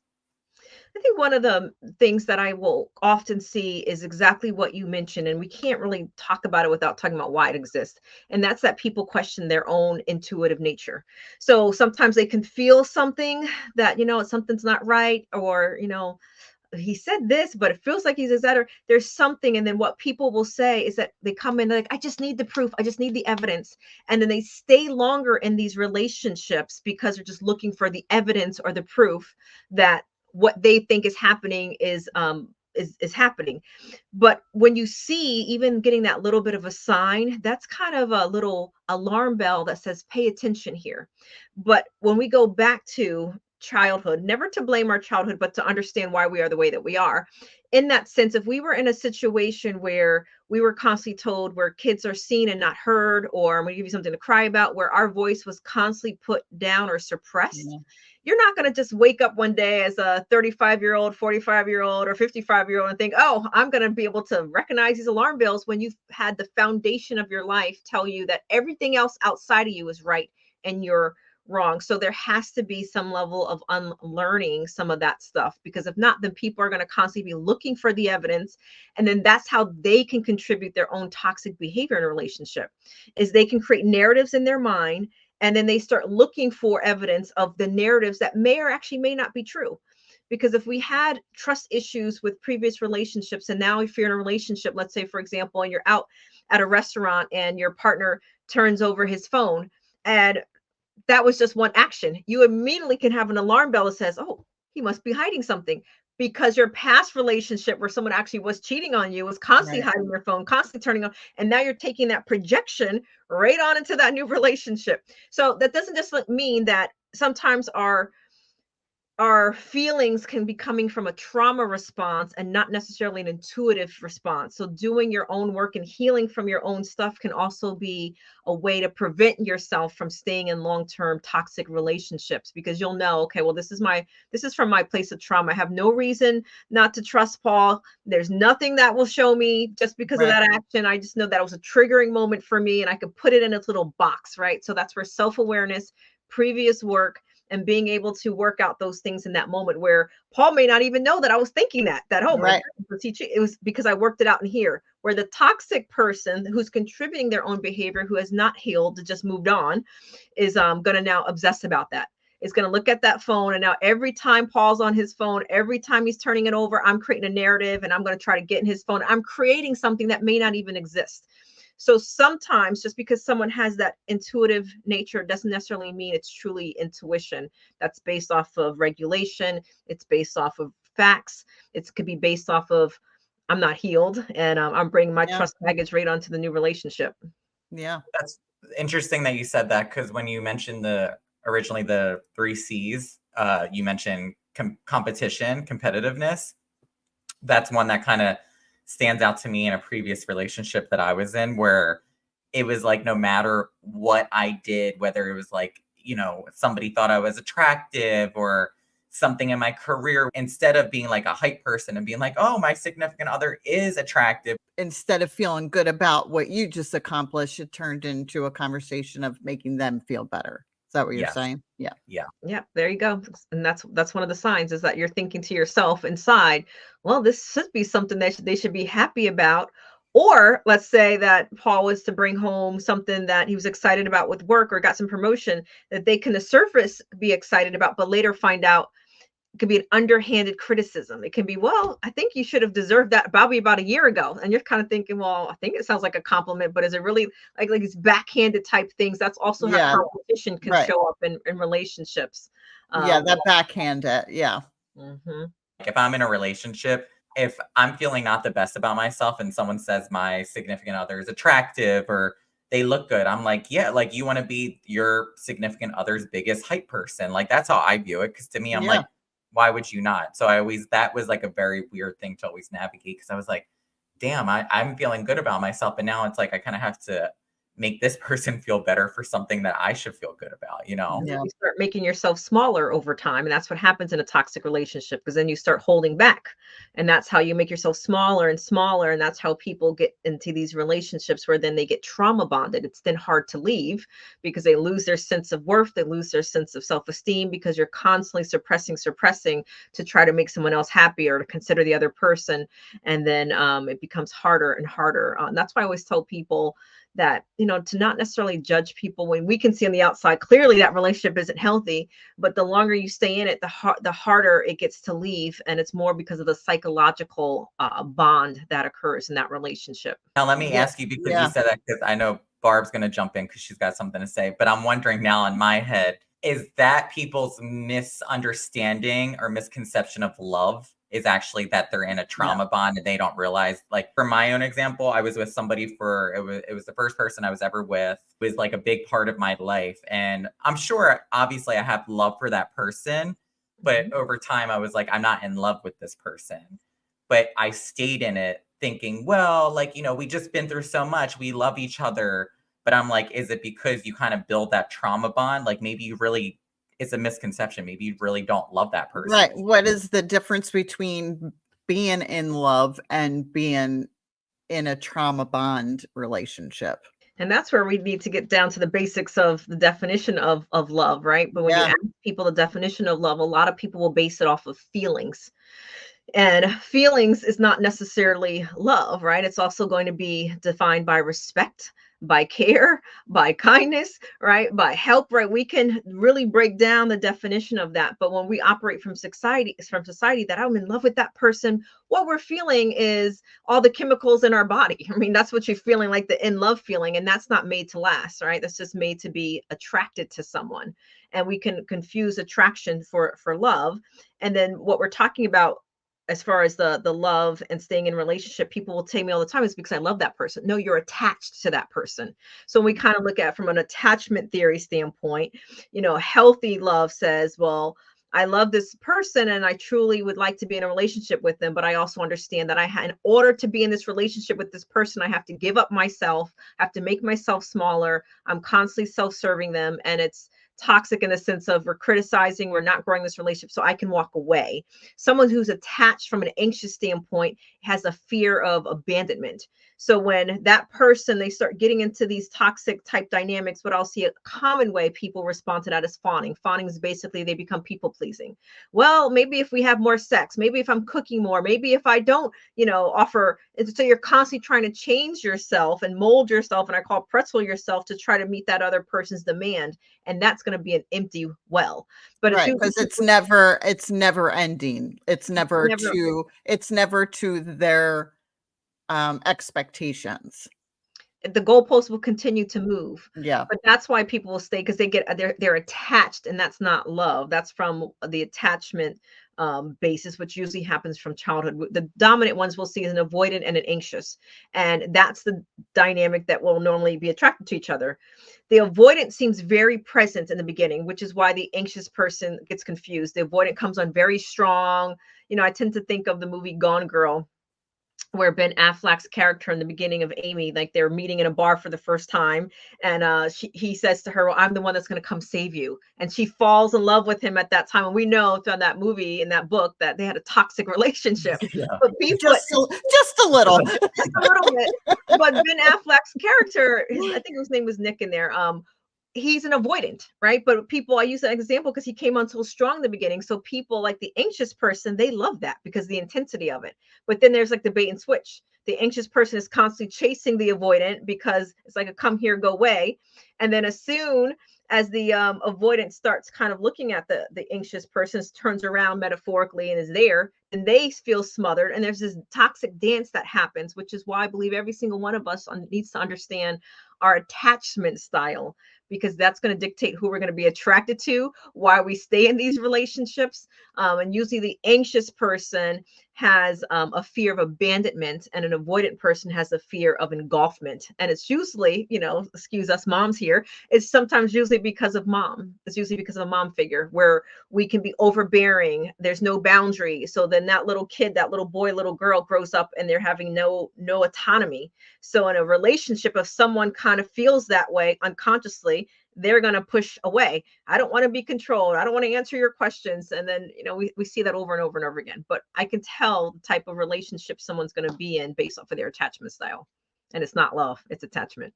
[SPEAKER 4] I think one of the things that I will often see is exactly what you mentioned, and we can't really talk about it without talking about why it exists. And that's that people question their own intuitive nature. So sometimes they can feel something that, something's not right, or, he said this, but it feels like he says that, or there's something. And then what people will say is that they come in like, I just need the proof. I just need the evidence. And then they stay longer in these relationships because they're just looking for the evidence or the proof that what they think is happening is happening. But when you see even getting that little bit of a sign, that's kind of a little alarm bell that says, pay attention here. But when we go back to childhood, never to blame our childhood, but to understand why we are the way that we are. In that sense, if we were in a situation where we were constantly told where kids are seen and not heard, or I'm going to give you something to cry about, where our voice was constantly put down or suppressed, you're not going to just wake up one day as a 35-year-old, 45-year-old, or 55-year-old and think, oh, I'm going to be able to recognize these alarm bells when you've had the foundation of your life tell you that everything else outside of you is right and you're wrong. So there has to be some level of unlearning some of that stuff, because if not, then people are going to constantly be looking for the evidence. And then that's how they can contribute their own toxic behavior in a relationship, is they can create narratives in their mind, and then they start looking for evidence of the narratives that may or actually may not be true. Because if we had trust issues with previous relationships, and now if you're in a relationship, let's say, for example, and you're out at a restaurant and your partner turns over his phone, and that was just one action, you immediately can have an alarm bell that says, oh, he must be hiding something, because your past relationship where someone actually was cheating on you was constantly hiding their phone, constantly turning on, and now you're taking that projection right on into that new relationship. So that doesn't just mean that sometimes our feelings can be coming from a trauma response and not necessarily an intuitive response. So doing your own work and healing from your own stuff can also be a way to prevent yourself from staying in long-term toxic relationships, because you'll know, okay, well, this is from my place of trauma. I have no reason not to trust Paul. There's nothing that will show me just because of that action. I just know that it was a triggering moment for me, and I could put it in its little box, right? So that's where self-awareness, previous work, and being able to work out those things in that moment, where Paul may not even know that I was thinking that oh my goodness, it was because I worked it out in here. Where the toxic person who's contributing their own behavior, who has not healed, just moved on, is going to now obsess about that. Is going to look at that phone, and now every time Paul's on his phone, every time he's turning it over, I'm creating a narrative, and I'm going to try to get in his phone. I'm creating something that may not even exist. So sometimes just because someone has that intuitive nature doesn't necessarily mean it's truly intuition. That's based off of regulation. It's based off of facts. It could be based off of, I'm not healed, and I'm bringing my trust baggage right onto the new relationship.
[SPEAKER 3] Yeah.
[SPEAKER 1] That's interesting that you said that, because when you mentioned originally the 3 C's, you mentioned competition, competitiveness. That's one that kind of stands out to me in a previous relationship that I was in, where it was like, no matter what I did, whether it was like, somebody thought I was attractive or something in my career, instead of being like a hype person and being like, oh, my significant other is attractive,
[SPEAKER 3] instead of feeling good about what you just accomplished, it turned into a conversation of making them feel better. Is that what you're saying? Yeah.
[SPEAKER 4] Yeah, there you go. And that's one of the signs, is that you're thinking to yourself inside, well, this should be something that they should be happy about. Or let's say that Paul was to bring home something that he was excited about with work, or got some promotion that they can, the surface, be excited about, but later find out it could be an underhanded criticism. It can be, well, I think you should have deserved that probably about a year ago. And you're kind of thinking, well, I think it sounds like a compliment, but is it really like these backhanded type things? That's also how competition can show up in relationships.
[SPEAKER 3] That backhanded. Yeah.
[SPEAKER 4] Mm-hmm.
[SPEAKER 1] If I'm in a relationship, if I'm feeling not the best about myself and someone says my significant other is attractive or they look good, I'm like, yeah, like, you want to be your significant other's biggest hype person. Like, that's how I view it. Because to me, I'm like, why would you not? So that was like a very weird thing to always navigate, because I was like, damn, I'm feeling good about myself. And now it's like, I kind of have to make this person feel better for something that I should feel good about,
[SPEAKER 4] You start making yourself smaller over time. And that's what happens in a toxic relationship, because then you start holding back. And that's how you make yourself smaller and smaller. And that's how people get into these relationships where then they get trauma bonded. It's then hard to leave, because they lose their sense of worth. They lose their sense of self-esteem, because you're constantly suppressing to try to make someone else happy, or to consider the other person. And then it becomes harder and harder. And that's why I always tell people that, to not necessarily judge people when we can see on the outside clearly that relationship isn't healthy, but the longer you stay in it, the harder it gets to leave. And it's more because of the psychological bond that occurs in that relationship.
[SPEAKER 1] Now, let me ask you, because you said that, because I know Barb's going to jump in because she's got something to say, but I'm wondering now in my head, is that people's misunderstanding or misconception of love is actually that they're in a trauma bond and they don't realize? Like, for my own example, I was with somebody it was the first person I was ever with. It was like a big part of my life. And I'm sure, obviously, I have love for that person, but over time I was like, I'm not in love with this person. But I stayed in it thinking, well, like, we just been through so much. We love each other. But I'm like, is it because you kind of build that trauma bond? Like, maybe you really, it's a misconception. Maybe you really don't love that person.
[SPEAKER 3] Right. What is the difference between being in love and being in a trauma bond relationship?
[SPEAKER 4] And that's where we need to get down to the basics of the definition of love, right? But when you
[SPEAKER 3] Yeah.
[SPEAKER 4] ask people the definition of love, a lot of people will base it off of feelings. And feelings is not necessarily love, right? It's also going to be defined by respect, by care, by kindness, right? By help, right? We can really break down the definition of that. But when we operate from society that I'm in love with that person, what we're feeling is all the chemicals in our body. I mean, that's what you're feeling, like the in love feeling. And that's not made to last, right? That's just made to be attracted to someone. And we can confuse attraction for love. And then what we're talking about as far as the love and staying in relationship, people will tell me all the time, it's because I love that person. No, you're attached to that person. So we kind of look at it from an attachment theory standpoint. Healthy love says, well, I love this person and I truly would like to be in a relationship with them, but I also understand that in order to be in this relationship with this person, I have to give up myself, I have to make myself smaller. I'm constantly self-serving them, and it's toxic in the sense of we're criticizing, we're not growing this relationship, so I can walk away. Someone who's attached from an anxious standpoint has a fear of abandonment. So when that person, they start getting into these toxic type dynamics, what I'll see a common way people respond to that is fawning. Fawning is basically they become people pleasing. Well, maybe if we have more sex, maybe if I'm cooking more, maybe if I don't, offer. So you're constantly trying to change yourself and mold yourself, and I call pretzel yourself, to try to meet that other person's demand. And that's going to be an empty well. But
[SPEAKER 3] Right, because it's never ending. It's never to their expectations.
[SPEAKER 4] The goalposts will continue to move.
[SPEAKER 3] Yeah.
[SPEAKER 4] But that's why people will stay, because they're attached, and that's not love. That's from the attachment basis, which usually happens from childhood. The dominant ones we'll see is an avoidant and an anxious, and that's the dynamic that will normally be attracted to each other. The avoidant seems very present in the beginning, which is why the anxious person gets confused. The avoidant comes on very strong. I tend to think of the movie Gone Girl, where Ben Affleck's character in the beginning of Amy, like they're meeting in a bar for the first time, and he says to her, well, I'm the one that's going to come save you. And she falls in love with him at that time. And we know from that movie, in that book, that they had a toxic relationship.
[SPEAKER 1] Yeah.
[SPEAKER 4] But people,
[SPEAKER 3] Just a little.
[SPEAKER 4] just a little bit. But Ben Affleck's character, I think his name was Nick in there. He's an avoidant, right? But people, I use that example because he came on so strong in the beginning. So people like the anxious person, they love that because the intensity of it. But then there's like the bait and switch. The anxious person is constantly chasing the avoidant because it's like a come here, go away. And then as soon as the avoidant starts kind of looking at the anxious person, turns around metaphorically and is there, and they feel smothered. And there's this toxic dance that happens, which is why I believe every single one of us needs to understand our attachment style, because that's going to dictate who we're going to be attracted to, why we stay in these relationships. And usually the anxious person has a fear of abandonment, and an avoidant person has a fear of engulfment. And it's usually, excuse us moms here, it's sometimes usually because of mom. It's usually because of a mom figure where we can be overbearing. There's no boundary. So then that little kid, that little boy, little girl grows up and they're having no autonomy. So in a relationship, if someone kind of feels that way unconsciously, they're going to push away. I don't want to be controlled. I don't want to answer your questions. And then, we see that over and over and over again. But I can tell the type of relationship someone's going to be in based off of their attachment style. And it's not love, it's attachment.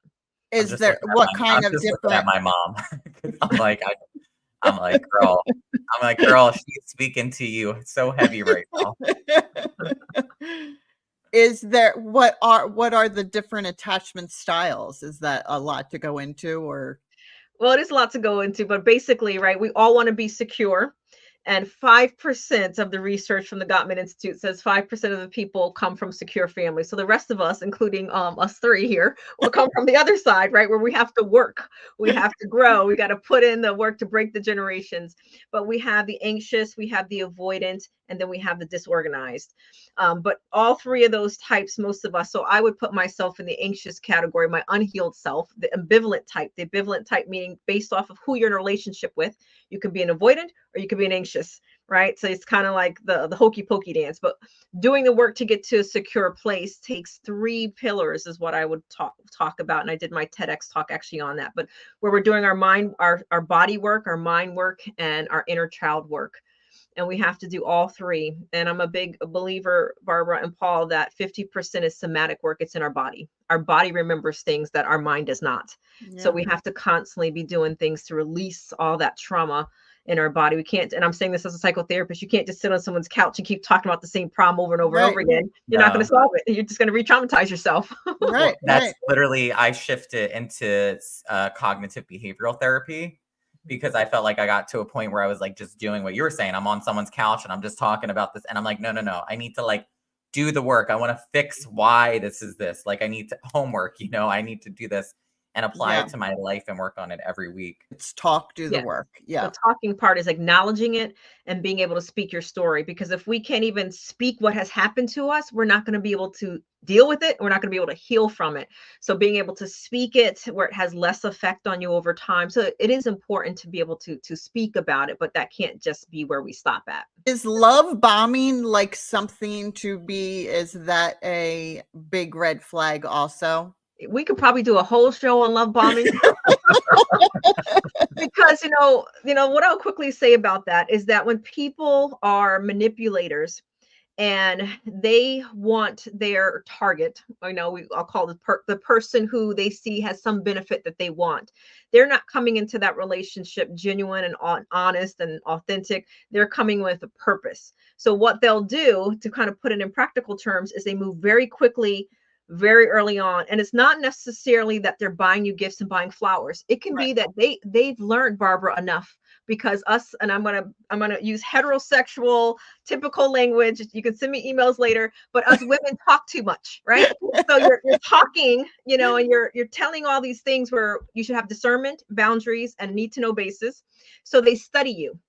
[SPEAKER 3] Is there what kind of different?
[SPEAKER 1] At my mom. I'm like, girl, she's speaking to you. It's so heavy right now.
[SPEAKER 3] Is there what are the different attachment styles? Is that a lot to go into, or?
[SPEAKER 4] Well, it is a lot to go into, but basically, right, we all want to be secure. And 5% of the research from the Gottman Institute says 5% of the people come from secure families. So the rest of us, including us three here, will come from the other side, right, where we have to work, we have to grow, we got to put in the work to break the generations. But we have the anxious, we have the avoidant, and then we have the disorganized. But all three of those types, most of us, so I would put myself in the anxious category, my unhealed self, the ambivalent type meaning based off of who you're in a relationship with. You can be an avoidant or you can be an anxious. right? So it's kind of like the hokey pokey dance, but doing the work to get to a secure place takes 3 pillars is what I would talk about. And I did my TEDx talk actually on that, but where we're doing our mind, our body work, our mind work, and our inner child work. And we have to do all 3. And I'm a big believer, Barbara and Paul, that 50% is somatic work. It's in our body. Our body remembers things that our mind does not. So we have to constantly be doing things to release all that trauma in our body. We can't, and I'm saying this as a psychotherapist, you can't just sit on someone's couch and keep talking about the same problem over and over and over again. You're not going to solve it. You're just going to re-traumatize yourself.
[SPEAKER 3] Right.
[SPEAKER 1] That's literally, I shifted into cognitive behavioral therapy because I felt like I got to a point where I was like just doing what you were saying. I'm on someone's couch and I'm just talking about this. And I'm like, no. I need to like do the work. I want to fix why this is this. Like I need to homework, I need to do this and apply it to my life and work on it every week.
[SPEAKER 3] It's do the work. Yeah.
[SPEAKER 4] The talking part is acknowledging it and being able to speak your story. Because if we can't even speak what has happened to us, we're not going to be able to deal with it. We're not going to be able to heal from it. So being able to speak it where it has less effect on you over time. So it is important to be able to speak about it, but that can't just be where we stop at.
[SPEAKER 3] Is love bombing like something is that a big red flag also?
[SPEAKER 4] We could probably do a whole show on love bombing. Because, what I'll quickly say about that is that when people are manipulators and they want their target, I'll call the person who they see has some benefit that they want. They're not coming into that relationship genuine and honest and authentic. They're coming with a purpose. So what they'll do, to kind of put it in practical terms, is they move very quickly, very early on. And it's not necessarily that they're buying you gifts and buying flowers. It can be that they've learned, Barbara, enough, because and I'm gonna use heterosexual typical language. You can send me emails later, but us women talk too much, right? So you're talking, and you're telling all these things where you should have discernment, boundaries, and need to know basis. So they study you.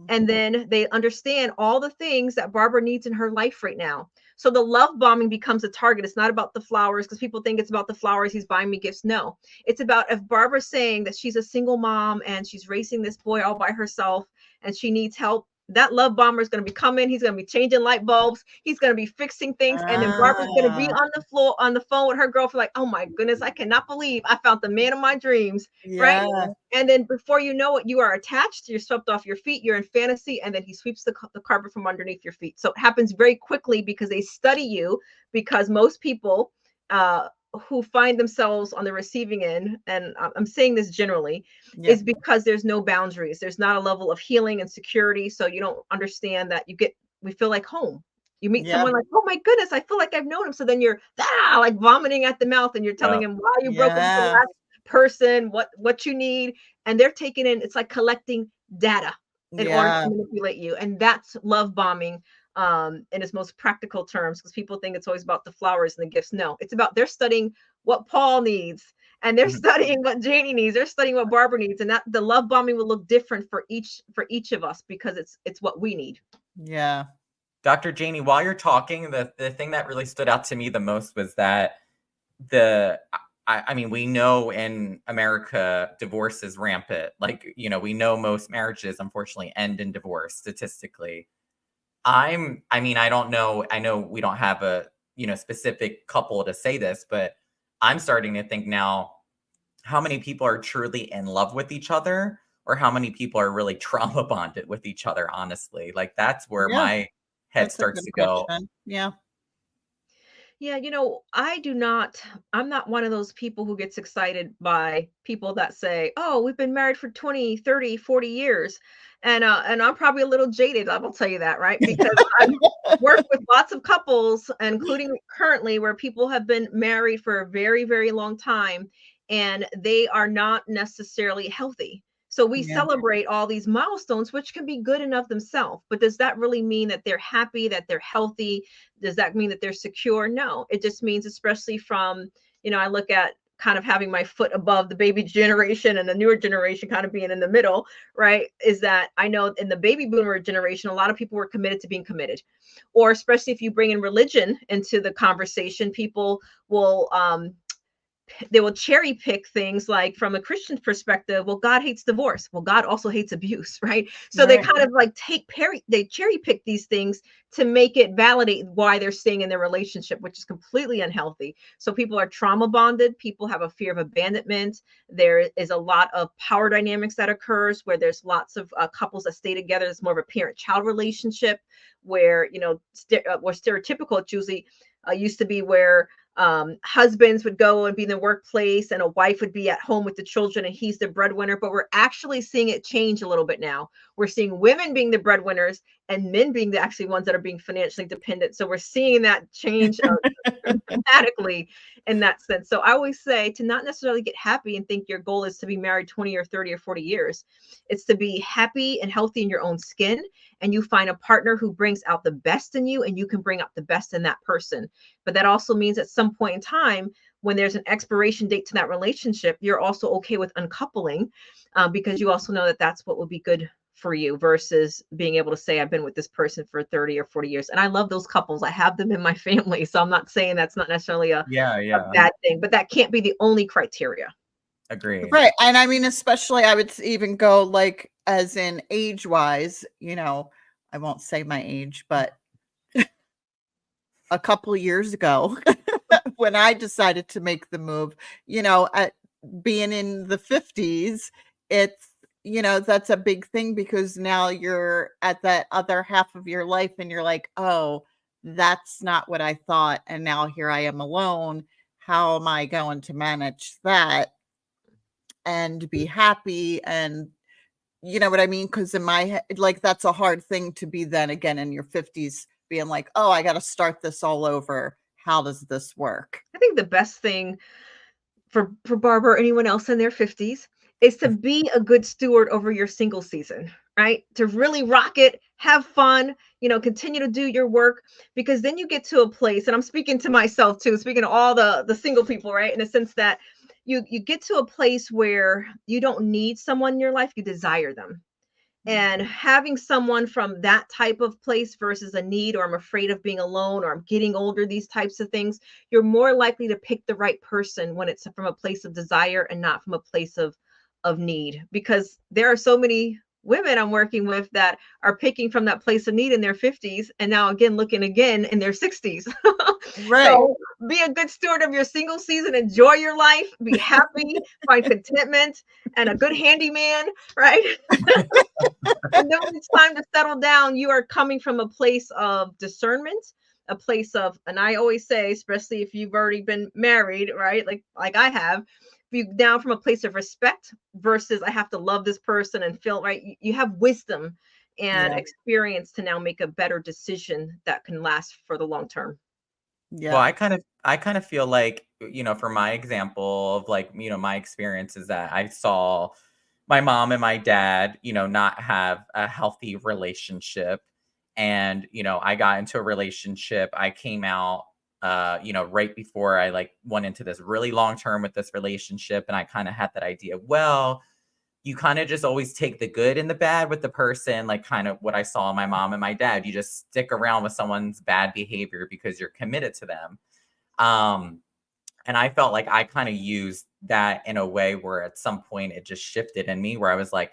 [SPEAKER 4] And then they understand all the things that Barbara needs in her life right now. So the love bombing becomes a target. It's not about the flowers, because people think it's about the flowers. He's buying me gifts. No, it's about, if Barbara's saying that she's a single mom and she's raising this boy all by herself and she needs help, that love bomber is going to be coming. He's going to be changing light bulbs. He's going to be fixing things. And then Barbara's going to be on the phone with her girlfriend, like, oh my goodness, I cannot believe I found the man of my dreams. Right. And then before you know it, you are attached, you're swept off your feet, you're in fantasy, and then he sweeps the carpet from underneath your feet. So it happens very quickly because they study you, because most people, who find themselves on the receiving end, and I'm saying this generally, is because there's no boundaries. There's not a level of healing and security. So you don't understand that we feel like home. You meet someone like, oh my goodness, I feel like I've known him. So then you're like vomiting at the mouth, and you're telling him why you broke up with the last person, what you need. And they're taking in, it's like collecting data in order to manipulate you. And that's love bombing. In its most practical terms, because people think it's always about the flowers and the gifts. No, it's about, they're studying what Paul needs, and they're studying what Janie needs. They're studying what Barbara needs, and that the love bombing will look different for each of us, because it's what we need.
[SPEAKER 3] Yeah.
[SPEAKER 1] Dr. Janie, while you're talking, the thing that really stood out to me the most was that I mean, we know in America, divorce is rampant. Like, we know most marriages, unfortunately, end in divorce statistically. I don't know. I know we don't have a, specific couple to say this, but I'm starting to think now, how many people are truly in love with each other, or how many people are really trauma bonded with each other, honestly? Like, that's where my head starts to go.
[SPEAKER 3] Yeah.
[SPEAKER 4] Yeah, I'm not one of those people who gets excited by people that say, oh, we've been married for 20, 30, 40 years. And I'm probably a little jaded, I will tell you that, right? Because I've worked with lots of couples, including currently, where people have been married for a very, very long time, and they are not necessarily healthy. So we celebrate all these milestones, which can be good enough themselves. But does that really mean that they're happy, that they're healthy? Does that mean that they're secure? No, it just means, especially from, I look at kind of having my foot above the baby generation and the newer generation kind of being in the middle, right? Is that I know in the baby boomer generation, a lot of people were committed to being committed. Or especially if you bring in religion into the conversation, people will cherry pick things, like from a Christian perspective. Well, God hates divorce. Well, God also hates abuse, right? So they
[SPEAKER 3] Right.
[SPEAKER 4] kind of like they cherry pick these things to make it validate why they're staying in their relationship, which is completely unhealthy. So people are trauma bonded. People have a fear of abandonment. There is a lot of power dynamics that occurs where there's lots of couples that stay together. It's more of a parent-child relationship where, more stereotypical. It's usually used to be where husbands would go and be in the workplace and a wife would be at home with the children and he's the breadwinner. But we're actually seeing it change a little bit now. We're seeing women being the breadwinners and men being the actually ones that are being financially dependent. So we're seeing that change dramatically in that sense. So I always say to not necessarily get happy and think your goal is to be married 20 or 30 or 40 years. It's to be happy and healthy in your own skin, and you find a partner who brings out the best in you and you can bring out the best in that person. But that also means at some point in time, when there's an expiration date to that relationship, you're also okay with uncoupling, because you also know that that's what will be good for you, versus being able to say, I've been with this person for 30 or 40 years. And I love those couples. I have them in my family. So I'm not saying that's not necessarily a bad thing, but that can't be the only criteria.
[SPEAKER 5] Agreed.
[SPEAKER 3] Right. And I mean, especially I would even go like as in age wise, I won't say my age, but a couple of years ago when I decided to make the move, at being in the 50s, it's, that's a big thing because now you're at that other half of your life and you're like, oh, that's not what I thought. And now here I am alone. How am I going to manage that and be happy? And you know what I mean? Because in my head, like, that's a hard thing to be then again in your 50s, being like, oh, I got to start this all over. How does this work?
[SPEAKER 4] I think the best thing for Barb or anyone else in their 50s is to be a good steward over your single season, right? To really rock it, have fun, continue to do your work, because then you get to a place, and I'm speaking to myself too, speaking to all the single people, right? In the sense that you get to a place where you don't need someone in your life, you desire them. And having someone from that type of place versus a need, or I'm afraid of being alone, or I'm getting older, these types of things, you're more likely to pick the right person when it's from a place of desire and not from a place of need. Because there are so many women I'm working with that are picking from that place of need in their 50s and now again looking again in their 60s.
[SPEAKER 3] Right.
[SPEAKER 4] So be a good steward of your single season, enjoy your life, be happy, find contentment and a good handyman, right? And then when it's time to settle down, you are coming from a place of discernment, a place of, and I always say, especially if you've already been married, right? Like I have, you down from a place of respect versus I have to love this person and feel right. You have wisdom and experience to now make a better decision that can last for the long term.
[SPEAKER 3] Yeah.
[SPEAKER 5] Well, I kind of feel like, for my example of like, my experience is that I saw my mom and my dad, not have a healthy relationship. And, I got into a relationship. I came out, right before I like went into this really long term with this relationship. And I kind of had that idea, well, you kind of just always take the good and the bad with the person, like kind of what I saw in my mom and my dad. You just stick around with someone's bad behavior because you're committed to them. And I felt like I kind of used that in a way where at some point it just shifted in me where I was like,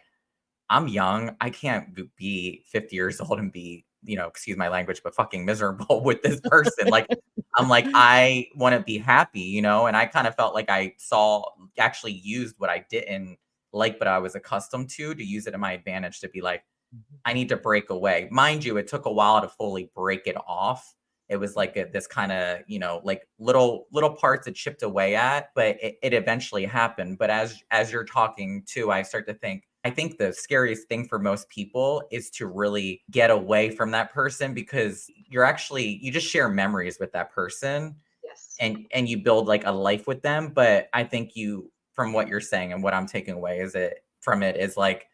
[SPEAKER 5] I'm young. I can't be 50 years old and be, excuse my language, but fucking miserable with this person. Like, I'm like, I want to be happy, and I kind of felt like I actually used what I didn't like, but I was accustomed to use it in my advantage to be like, I need to break away. Mind you, it took a while to fully break it off. It was like this kind of, like little parts it chipped away at, but it eventually happened. But as you're talking too, I start to think, I think the scariest thing for most people is to really get away from that person, because you just share memories with that person.
[SPEAKER 4] Yes.
[SPEAKER 5] And you build like a life with them. But I think from what you're saying and what I'm taking away is like,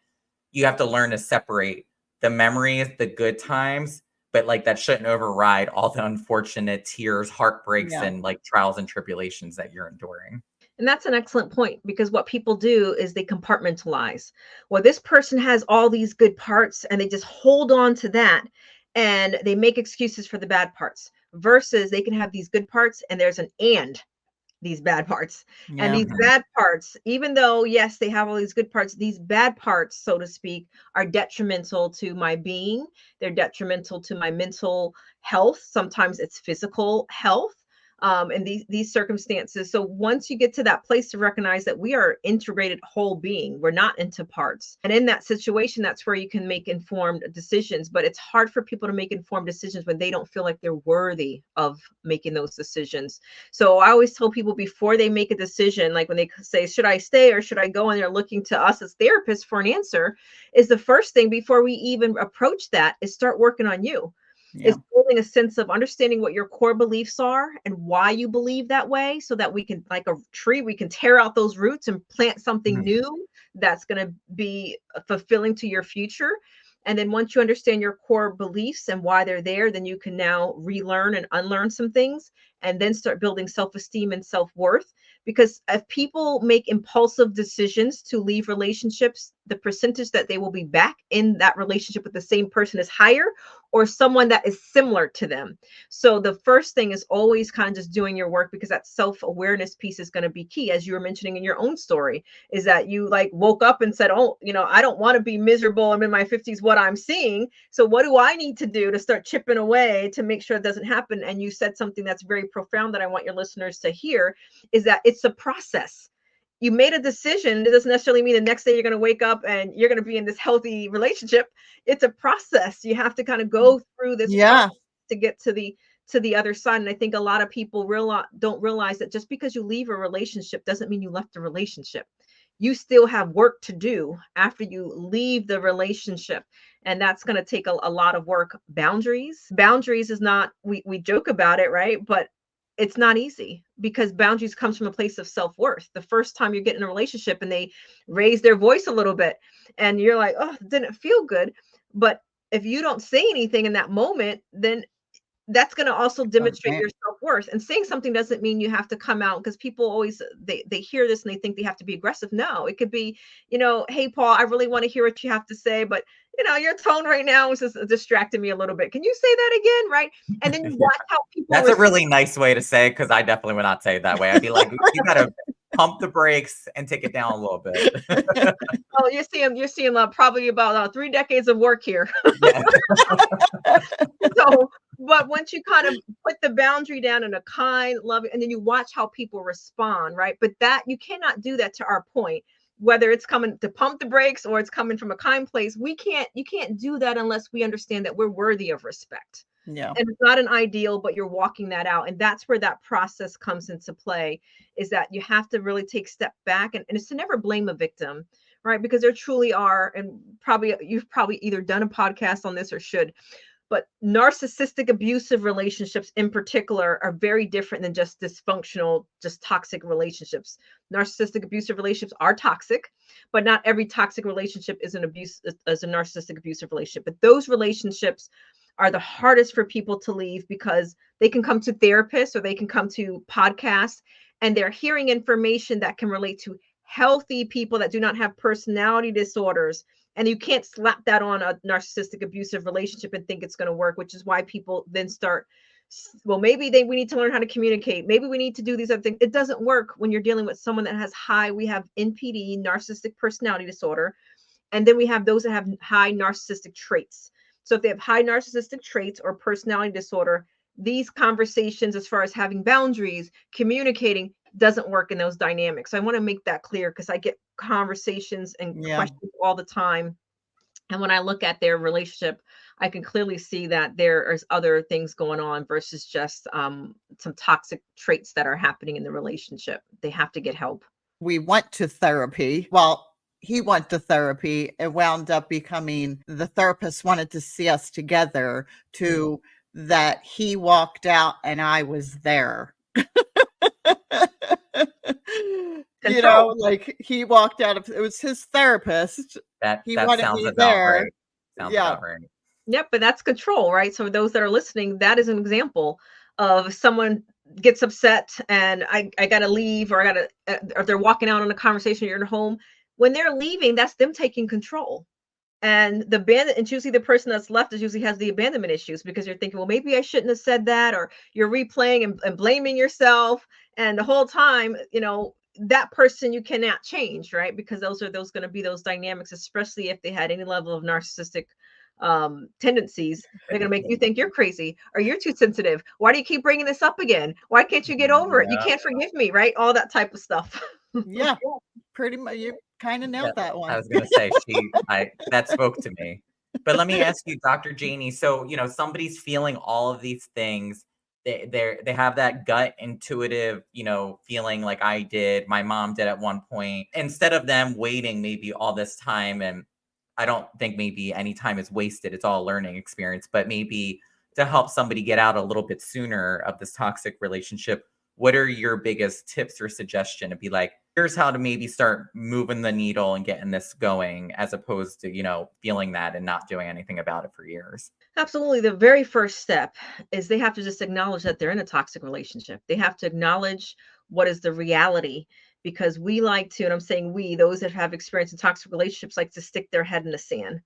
[SPEAKER 5] you have to learn to separate the memories, the good times, but like that shouldn't override all the unfortunate tears, heartbreaks, and like trials and tribulations that you're enduring.
[SPEAKER 4] And that's an excellent point, because what people do is they compartmentalize. Well, this person has all these good parts and they just hold on to that and they make excuses for the bad parts, versus they can have these good parts and there's an and these bad parts. And
[SPEAKER 3] Yeah.
[SPEAKER 4] these bad parts, even though, yes, they have all these good parts, these bad parts, so to speak, are detrimental to my being. They're detrimental to my mental health. Sometimes it's physical health. And these circumstances. So once you get to that place to recognize that we are integrated whole being, we're not into parts. And in that situation, that's where you can make informed decisions. But it's hard for people to make informed decisions when they don't feel like they're worthy of making those decisions. So I always tell people before they make a decision, like when they say, should I stay or should I go? And they're looking to us as therapists for an answer, is the first thing before we even approach that is start working on you.
[SPEAKER 3] Yeah.
[SPEAKER 4] Is building a sense of understanding what your core beliefs are and why you believe that way, so that we can, like a tree, we can tear out those roots and plant something new that's going to be fulfilling to your future. And then once you understand your core beliefs and why they're there, then you can now relearn and unlearn some things and then start building self-esteem and self-worth. Because if people make impulsive decisions to leave relationships, the percentage that they will be back in that relationship with the same person is higher, or someone that is similar to them. So the first thing is always kind of just doing your work, because that self-awareness piece is going to be key. As you were mentioning in your own story, is that you like woke up and said, oh, I don't want to be miserable. I'm in my 50s, what I'm seeing. So what do I need to do to start chipping away to make sure it doesn't happen? And you said something that's very profound that I want your listeners to hear, is that it's a process. You made a decision. It doesn't necessarily mean the next day you're going to wake up and you're going to be in this healthy relationship. It's a process. You have to kind of go through this process to get to the other side. And I think a lot of people don't realize that just because you leave a relationship doesn't mean you left the relationship. You still have work to do after you leave the relationship. And that's going to take a lot of work. Boundaries is not, we joke about it, right? But it's not easy, because boundaries comes from a place of self-worth. The first time you get in a relationship and they raise their voice a little bit and you're like, oh, it didn't feel good. But if you don't say anything in that moment, then that's going to also demonstrate your self-worth. And saying something doesn't mean you have to come out, because people always, they hear this and they think they have to be aggressive. No, it could be, hey, Paul, I really want to hear what you have to say, but your tone right now is just distracting me a little bit. Can you say that again? Right. And then you watch how people
[SPEAKER 5] That's a really nice way to say it, because I definitely would not say it that way. I'd be like, you got to pump the brakes and take it down a little bit.
[SPEAKER 4] Oh, you're seeing probably about 3 decades of work here.
[SPEAKER 5] Yeah.
[SPEAKER 4] So, but once you kind of put the boundary down in a kind, loving, and then you watch how people respond, right? But that you cannot do that, to our point, whether it's coming to pump the brakes or it's coming from a kind place. You can't do that unless we understand that we're worthy of respect.
[SPEAKER 3] Yeah.
[SPEAKER 4] And it's not an ideal, but you're walking that out. And that's where that process comes into play, is that you have to really take a step back, and it's to never blame a victim, right? Because there truly are, and you've probably either done a podcast on this or should, but narcissistic abusive relationships in particular are very different than just dysfunctional, just toxic relationships. Narcissistic abusive relationships are toxic, but not every toxic relationship is a narcissistic abusive relationship. But those relationships are the hardest for people to leave, because they can come to therapists or they can come to podcasts and they're hearing information that can relate to healthy people that do not have personality disorders. And you can't slap that on a narcissistic abusive relationship and think it's going to work, which is why people then start, well, maybe we need to learn how to communicate. Maybe we need to do these other things. It doesn't work when you're dealing with someone that has we have NPD, narcissistic personality disorder. And then we have those that have high narcissistic traits. So if they have high narcissistic traits or personality disorder, these conversations, as far as having boundaries, communicating, doesn't work in those dynamics. So I want to make that clear, because I get conversations and questions all the time. And when I look at their relationship, I can clearly see that there is other things going on versus just some toxic traits that are happening in the relationship. They have to get help.
[SPEAKER 3] We went to therapy. Well, he went to therapy. It wound up becoming, the therapist wanted to see us together, to that he walked out and I was there. Like he walked out of, it was his therapist.
[SPEAKER 5] That
[SPEAKER 3] wanted
[SPEAKER 5] sounds
[SPEAKER 3] me
[SPEAKER 5] about
[SPEAKER 3] there.
[SPEAKER 5] right. Sounds about right.
[SPEAKER 4] Yep, but that's control, right? So those that are listening, that is an example of someone gets upset and I got to leave, or or they're walking out on a conversation, you're in home. When they're leaving, that's them taking control. And it's usually the person that's left is usually has the abandonment issues, because you're thinking, well, maybe I shouldn't have said that, or you're replaying and blaming yourself. And the whole time, that person you cannot change, right? Because those going to be those dynamics, especially if they had any level of narcissistic tendencies. They're going to make you think you're crazy, or you're too sensitive. Why do you keep bringing this up again? Why can't you get over it? You can't forgive me, right? All that type of stuff.
[SPEAKER 3] Yeah, pretty much. You kind of nailed that one.
[SPEAKER 5] I was going to say, that spoke to me. But let me ask you, Dr. Janie. So, somebody's feeling all of these things. They have that gut intuitive, feeling like I did, my mom did at one point. Instead of them waiting maybe all this time, and I don't think maybe any time is wasted. It's all a learning experience, but maybe to help somebody get out a little bit sooner of this toxic relationship, what are your biggest tips or suggestion to be like, here's how to maybe start moving the needle and getting this going, as opposed to, feeling that and not doing anything about it for years?
[SPEAKER 4] Absolutely. The very first step is they have to just acknowledge that they're in a toxic relationship. They have to acknowledge what is the reality, because we like to, and I'm saying we, those that have experience in toxic relationships, like to stick their head in the sand.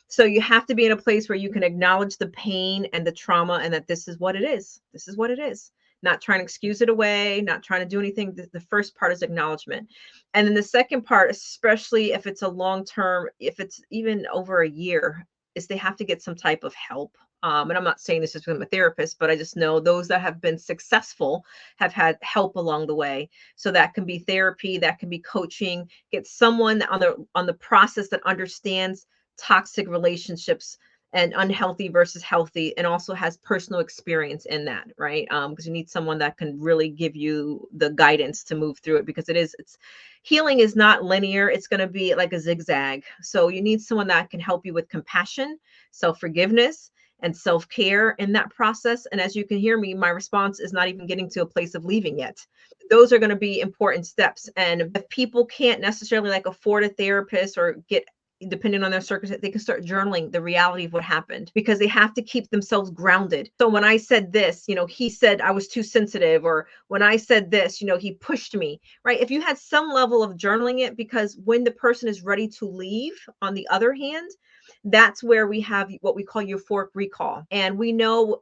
[SPEAKER 4] So you have to be in a place where you can acknowledge the pain and the trauma, and that this is what it is. This is what it is. Not trying to excuse it away, not trying to do anything. The first part is acknowledgement. And then the second part, especially if it's a long-term, if it's even over a year, is they have to get some type of help. And I'm not saying this is from a therapist, but I just know those that have been successful have had help along the way. So that can be therapy, that can be coaching. Get someone on the process that understands toxic relationships and unhealthy versus healthy, and also has personal experience in that, right? Because you need someone that can really give you the guidance to move through it, because it's healing is not linear. It's going to be like a zigzag. So you need someone that can help you with compassion, self-forgiveness, and self-care in that process. And as you can hear me, my response is not even getting to a place of leaving yet. Those are going to be important steps. And if people can't necessarily like afford a therapist or get, depending on their circumstance, they can start journaling the reality of what happened, because they have to keep themselves grounded. So when I said this, he said I was too sensitive, or when I said this, he pushed me, right? If you had some level of journaling it, because when the person is ready to leave, on the other hand, that's where we have what we call euphoric recall. And we know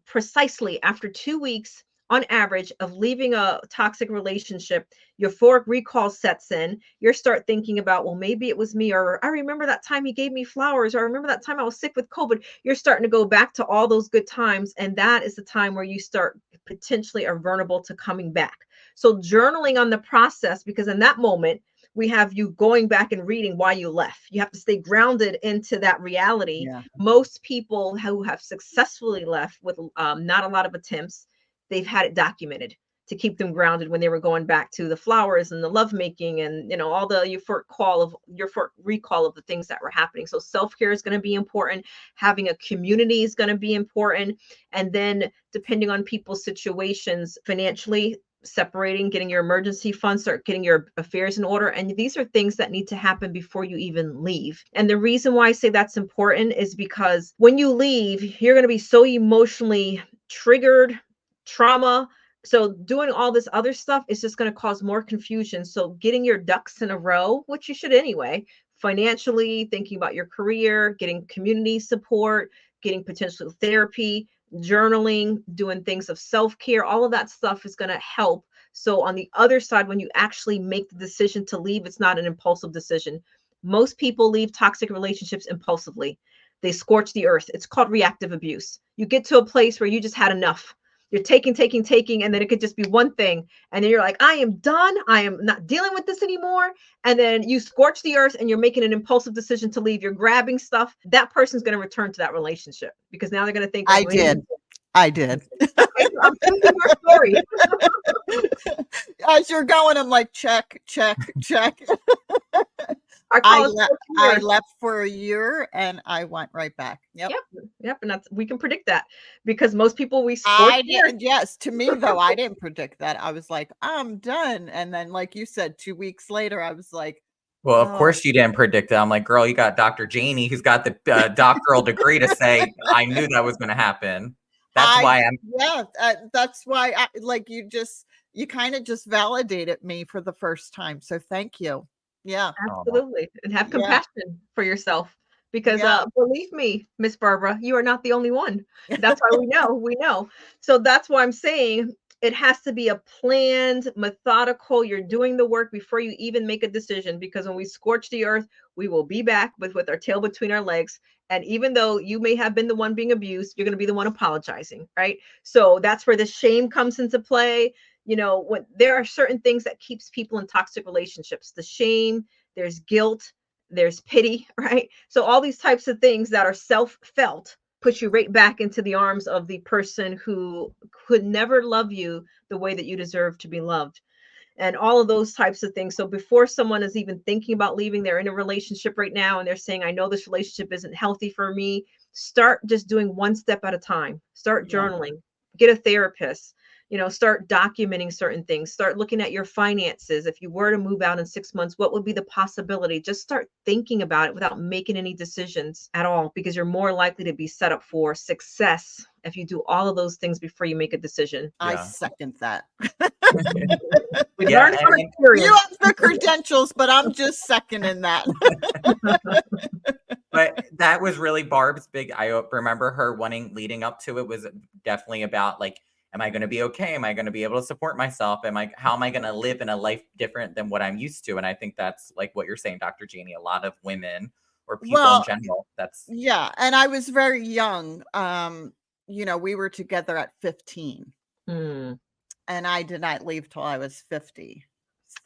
[SPEAKER 4] precisely after 2 weeks, on average, of leaving a toxic relationship, euphoric recall sets in. You start thinking about, well, maybe it was me, or I remember that time he gave me flowers, or I remember that time I was sick with COVID. You're starting to go back to all those good times. And that is the time where you start potentially are vulnerable to coming back. So journaling on the process, because in that moment, we have you going back and reading why you left. You have to stay grounded into that reality.
[SPEAKER 3] Yeah.
[SPEAKER 4] Most people who have successfully left with not a lot of attempts, they've had it documented to keep them grounded when they were going back to the flowers and the lovemaking and all the euphoric recall of the things that were happening. So self-care is going to be important. Having a community is going to be important. And then depending on people's situations financially, separating, getting your emergency funds, start getting your affairs in order. And these are things that need to happen before you even leave. And the reason why I say that's important is because when you leave, you're going to be so emotionally triggered, trauma. So doing all this other stuff is just going to cause more confusion. So getting your ducks in a row, which you should anyway, financially, thinking about your career, getting community support, getting potential therapy, journaling, doing things of self-care, all of that stuff is going to help. So on the other side, when you actually make the decision to leave, it's not an impulsive decision. Most people leave toxic relationships impulsively. They scorch the earth. It's called reactive abuse. You get to a place where you just had enough. You're taking, and then it could just be one thing. And then you're like, I am done. I am not dealing with this anymore. And then you scorch the earth and you're making an impulsive decision to leave. You're grabbing stuff. That person's going to return to that relationship, because now they're going to think,
[SPEAKER 3] I did.
[SPEAKER 4] I'm thinking your story.
[SPEAKER 3] As you're going, I'm like, check. I left for a year and I went right back. Yep.
[SPEAKER 4] And we can predict that, because most people
[SPEAKER 3] yes, to me though, I didn't predict that. I was like, I'm done. And then, like you said, 2 weeks later, I was like,
[SPEAKER 5] well, of course you didn't predict it. I'm like, girl, you got Dr. Janie, who's got the doctoral degree to say, I knew that was going to happen. That's why you kind of just validated me for the first time. So thank you. Yeah,
[SPEAKER 4] absolutely. And have compassion for yourself. because
[SPEAKER 3] Yeah.
[SPEAKER 4] believe me, Miss Barbara, you are not the only one. That's why we know. So that's why I'm saying it has to be a planned, methodical. You're doing the work before you even make a decision, because when we scorch the earth, we will be back with our tail between our legs. And even though you may have been the one being abused, you're going to be the one apologizing, right? So that's where the shame comes into play. When there are certain things that keeps people in toxic relationships, the shame, there's guilt, there's pity, right? So all these types of things that are self-felt push you right back into the arms of the person who could never love you the way that you deserve to be loved, and all of those types of things. So before someone is even thinking about leaving, they're in a relationship right now and they're saying, I know this relationship isn't healthy for me. Start just doing one step at a time. Start
[SPEAKER 3] Yeah.
[SPEAKER 4] journaling, get a therapist, start documenting certain things, start looking at your finances. If you were to move out in 6 months, what would be the possibility? Just start thinking about it without making any decisions at all, because you're more likely to be set up for success if you do all of those things before you make a decision.
[SPEAKER 3] I
[SPEAKER 5] Yeah.
[SPEAKER 3] second that.
[SPEAKER 4] We
[SPEAKER 5] Yeah,
[SPEAKER 4] learn from
[SPEAKER 5] and-
[SPEAKER 4] experience.
[SPEAKER 3] You have the credentials, but I'm just seconding that.
[SPEAKER 5] But that was really Barb's big. I remember her leading up to it was definitely about like, am I going to be okay? Am I going to be able to support myself? How am I going to live in a life different than what I'm used to? And I think that's like what you're saying, Dr. Janie, a lot of women or people
[SPEAKER 3] Well,
[SPEAKER 5] in general.
[SPEAKER 3] Yeah, and I was very young. We were together at 15,
[SPEAKER 4] Hmm.
[SPEAKER 3] and I did not leave till I was 50.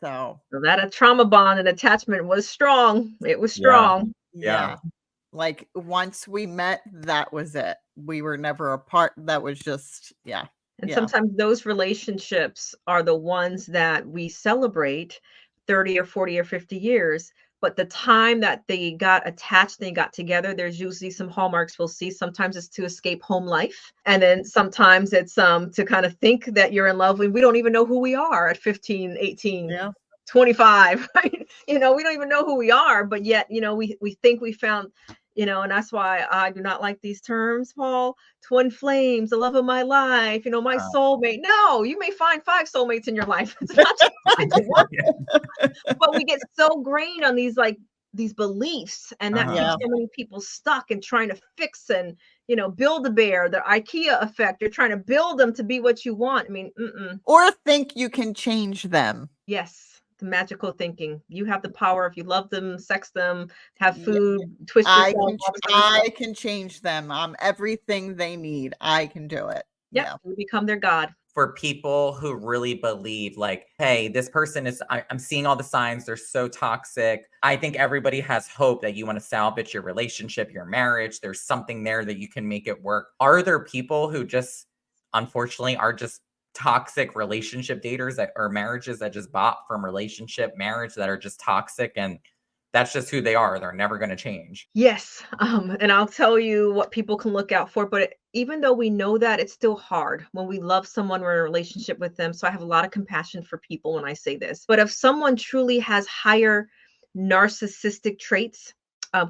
[SPEAKER 3] So
[SPEAKER 4] So that a trauma bond and attachment was strong. It was strong.
[SPEAKER 3] yeah, like once we met, that was it. We were never apart. That was just
[SPEAKER 4] And
[SPEAKER 3] Yeah.
[SPEAKER 4] sometimes those relationships are the ones that we celebrate 30 or 40 or 50 years. But the time that they got attached, they got together, there's usually some hallmarks we'll see. Sometimes it's to escape home life. And then sometimes it's to kind of think that you're in love when we don't even know who we are at 15, 18,
[SPEAKER 3] Yeah.
[SPEAKER 4] 25, right? We don't even know who we are, but yet, we think we found, and that's why I do not like these terms, Paul. Twin flames, the love of my life, my soulmate. No, you may find 5 soulmates in your life. It's not just find one. But we get so grained on these beliefs, and that keeps
[SPEAKER 3] Yeah.
[SPEAKER 4] so many people stuck and trying to fix and build a bear, the IKEA effect. You're trying to build them to be what you want. I mean,
[SPEAKER 3] Or think you can change them.
[SPEAKER 4] yes. The magical thinking. You have the power. If you love them, sex them, have
[SPEAKER 3] Yeah.
[SPEAKER 4] food, twist yourself.
[SPEAKER 3] I can change them. I'm everything they need. I can do it.
[SPEAKER 4] Yeah, you become their god.
[SPEAKER 5] For people who really believe like, hey, this person I'm seeing all the signs, they're so toxic. I think everybody has hope that you want to salvage your relationship, your marriage. There's something there that you can make it work. Are there people who just, unfortunately, are just toxic relationship daters or marriages that just bought from marriage that are just toxic, and that's just who they are? They're never going to change.
[SPEAKER 4] Yes. And I'll tell you what people can look out for. But even though we know that, it's still hard when we love someone, we're in a relationship with them. So I have a lot of compassion for people when I say this. But if someone truly has higher narcissistic traits,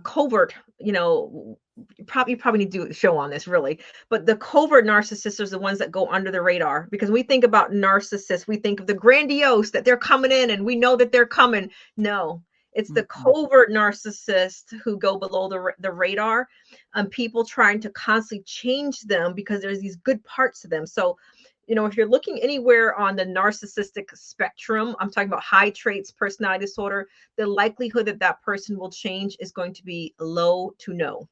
[SPEAKER 4] covert, you probably need to do a show on this, really. But the covert narcissists are the ones that go under the radar, because we think about narcissists, we think of the grandiose, that they're coming in and we know that they're coming. No. It's the covert narcissists who go below the radar, people trying to constantly change them because there's these good parts to them. So, if you're looking anywhere on the narcissistic spectrum, I'm talking about high traits, personality disorder, the likelihood that that person will change is going to be low to no.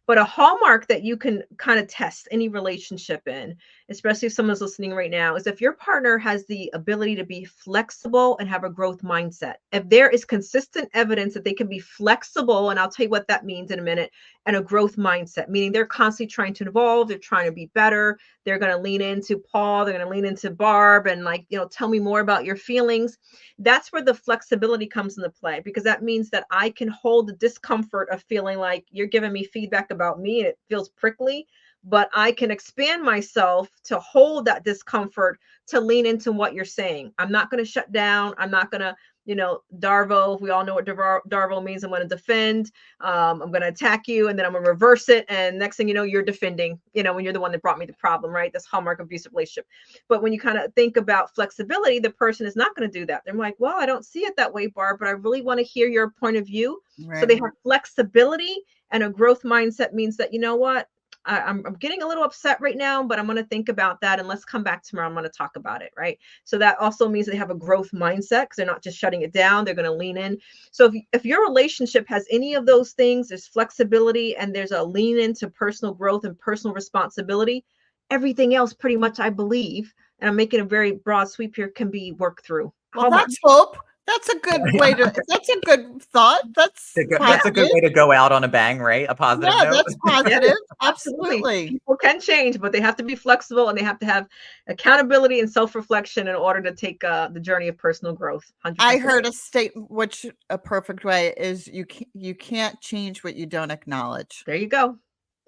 [SPEAKER 4] But a hallmark that you can kind of test any relationship in, especially if someone's listening right now, is if your partner has the ability to be flexible and have a growth mindset. If there is consistent evidence that they can be flexible, and I'll tell you what that means in a minute, and a growth mindset, meaning they're constantly trying to evolve, they're trying to be better, they're going to lean into Paul, they're going to lean into Barb, and tell me more about your feelings. That's where the flexibility comes into play, because that means that I can hold the discomfort of feeling like you're giving me feedback about me and it feels prickly, but I can expand myself to hold that discomfort, to lean into what you're saying. I'm not going to shut down. I'm not going to Darvo, we all know what Darvo means. I'm going to defend. I'm going to attack you, and then I'm going to reverse it. And next thing you know, you're defending, when you're the one that brought me the problem, right? That's hallmark of abusive relationship. But when you kind of think about flexibility, the person is not going to do that. They're like, well, I don't see it that way, Barb, but I really want to hear your point of view.
[SPEAKER 3] Right.
[SPEAKER 4] So they have flexibility, and a growth mindset means that, you know what? I'm getting a little upset right now, but I'm going to think about that. And let's come back tomorrow. I'm going to talk about it. Right. So that also means they have a growth mindset, because they're not just shutting it down. They're going to lean in. So if your relationship has any of those things, there's flexibility and there's a lean into personal growth and personal responsibility. Everything else pretty much, I believe, and I'm making a very broad sweep here, can be worked through.
[SPEAKER 3] Well, that's hope. That's a good way to, that's a good thought. That's
[SPEAKER 5] a good way to go out on a bang, right? A positive note.
[SPEAKER 3] That's positive.
[SPEAKER 4] Yeah,
[SPEAKER 3] Absolutely.
[SPEAKER 4] People can change, but they have to be flexible, and they have to have accountability and self-reflection in order to take the journey of personal growth. 100%.
[SPEAKER 3] I heard a statement, which a perfect way is you can't change what you don't acknowledge.
[SPEAKER 4] There you go.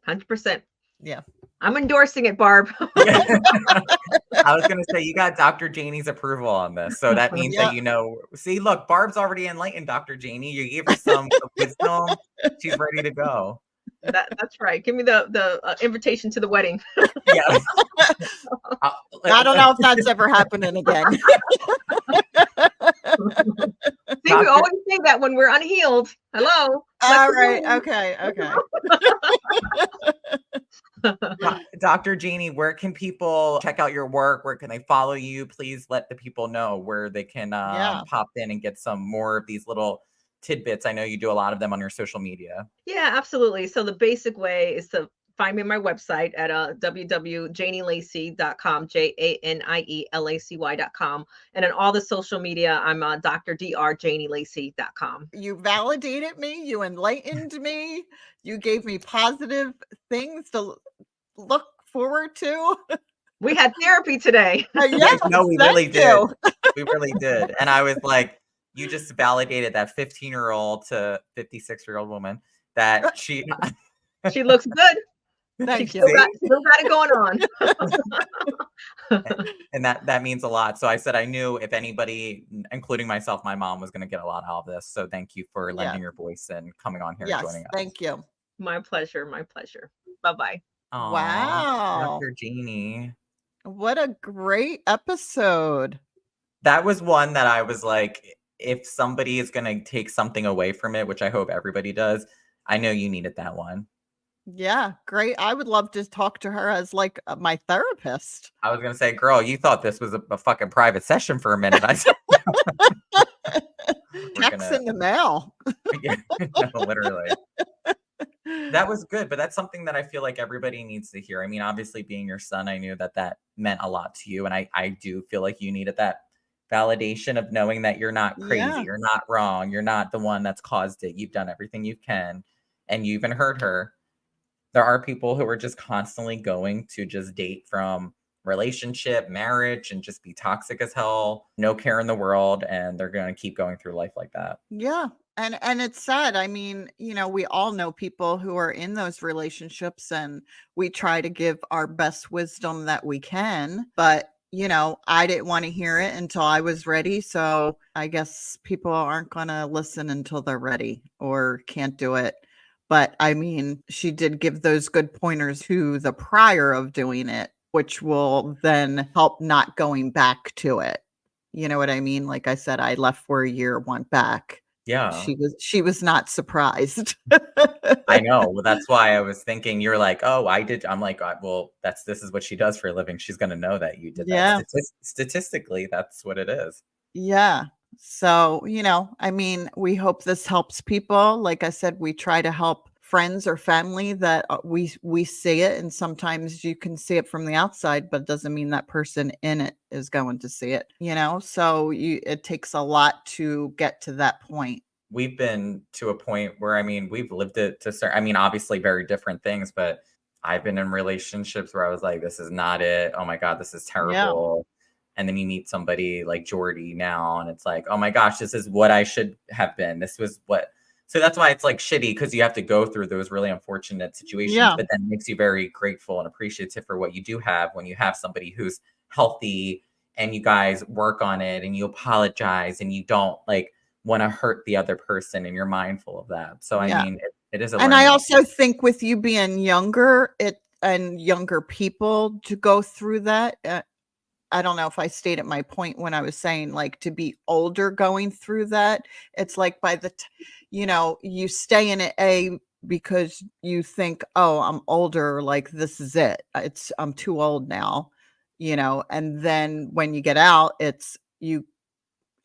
[SPEAKER 4] 100%.
[SPEAKER 3] Yeah.
[SPEAKER 4] I'm endorsing it, Barb.
[SPEAKER 5] I was going to say, you got Dr. Janie's approval on this. So that means that, see, look, Barb's already enlightened Dr. Janie. You gave her some wisdom. She's ready to go.
[SPEAKER 4] That's right. Give me the invitation to the wedding.
[SPEAKER 5] Yeah.
[SPEAKER 3] I don't know if that's ever happening again.
[SPEAKER 4] See, we always say that when we're unhealed. Hello.
[SPEAKER 3] All right. Okay.
[SPEAKER 5] Dr. Janie, where can people check out your work? Where can they follow you? Please let the people know where they can pop in and get some more of these little tidbits. I know you do a lot of them on your social media.
[SPEAKER 4] Yeah, absolutely. So the basic way is to find me on my website at www.janielacy.com, JANIELACY.com. And on all the social media, I'm drdrjanielacy.com.
[SPEAKER 3] You validated me. You enlightened me. You gave me positive things to look forward to.
[SPEAKER 4] We had therapy today.
[SPEAKER 3] Yes,
[SPEAKER 5] no, we really did. We really did. And I was like, you just validated that 15-year-old to 56-year-old woman that she
[SPEAKER 4] looks good.
[SPEAKER 3] Thank you.
[SPEAKER 4] Still got it going on.
[SPEAKER 5] And that means a lot. So I said I knew if anybody, including myself, my mom, was going to get a lot out of this. So thank you for lending your voice and coming on here and joining us.
[SPEAKER 3] Thank you.
[SPEAKER 4] My pleasure. Bye-bye.
[SPEAKER 3] Wow.
[SPEAKER 5] Dr. Janie.
[SPEAKER 3] What a great episode.
[SPEAKER 5] That was one that I was like, if somebody is going to take something away from it, which I hope everybody does, I know you needed that one.
[SPEAKER 3] Yeah, great. I would love to talk to her as like my therapist.
[SPEAKER 5] I was going to say, girl, you thought this was a fucking private session for a minute. I said,
[SPEAKER 3] checks in the mail.
[SPEAKER 5] Yeah, no, literally. That was good, but that's something that I feel like everybody needs to hear. I mean, obviously being your son, I knew that meant a lot to you. And I do feel like you needed that validation of knowing that you're not crazy. You're not wrong. You're not the one that's caused it. You've done everything you can, and you even heard her. There are people who are just constantly going to just date from relationship, marriage, and just be toxic as hell, no care in the world, and they're going to keep going through life like that.
[SPEAKER 3] Yeah. And it's sad. I mean, we all know people who are in those relationships, and we try to give our best wisdom that we can, but I didn't want to hear it until I was ready. So I guess people aren't going to listen until they're ready or can't do it. But I mean, she did give those good pointers to the prior of doing it, which will then help not going back to it. You know what I mean? Like I said, I left for a year, went back.
[SPEAKER 5] Yeah.
[SPEAKER 3] She was not surprised.
[SPEAKER 5] I know. Well, that's why I was thinking you're like, oh, I did. I'm like, well, this is what she does for a living. She's going to know that you did that. Statistically, that's what it is.
[SPEAKER 3] Yeah. So, I mean, we hope this helps people. Like I said, we try to help friends or family that we see it, and sometimes you can see it from the outside, but it doesn't mean that person in it is going to see it, so it takes a lot to get to that point.
[SPEAKER 5] We've been to a point where, I mean, we've lived it to certain, I mean, obviously very different things, but I've been in relationships where I was like, this is not it. Oh my God, this is terrible. Yeah. And then you meet somebody like Jordy now, and it's like, oh my gosh, this is what I should have been. This was what. So that's why it's like shitty, because you have to go through those really unfortunate situations, but then it makes you very grateful and appreciative for what you do have when you have somebody who's healthy and you guys work on it and you apologize and you don't like want to hurt the other person and you're mindful of that. So I
[SPEAKER 3] Yeah.
[SPEAKER 5] mean, it is a
[SPEAKER 3] And I
[SPEAKER 5] learning.
[SPEAKER 3] also think with you being younger, and younger people to go through that. I don't know if I stated my point when I was saying like to be older going through that. It's like by the, you stay in A because you think, oh, I'm older, like this is it. I'm too old now, and then when you get out,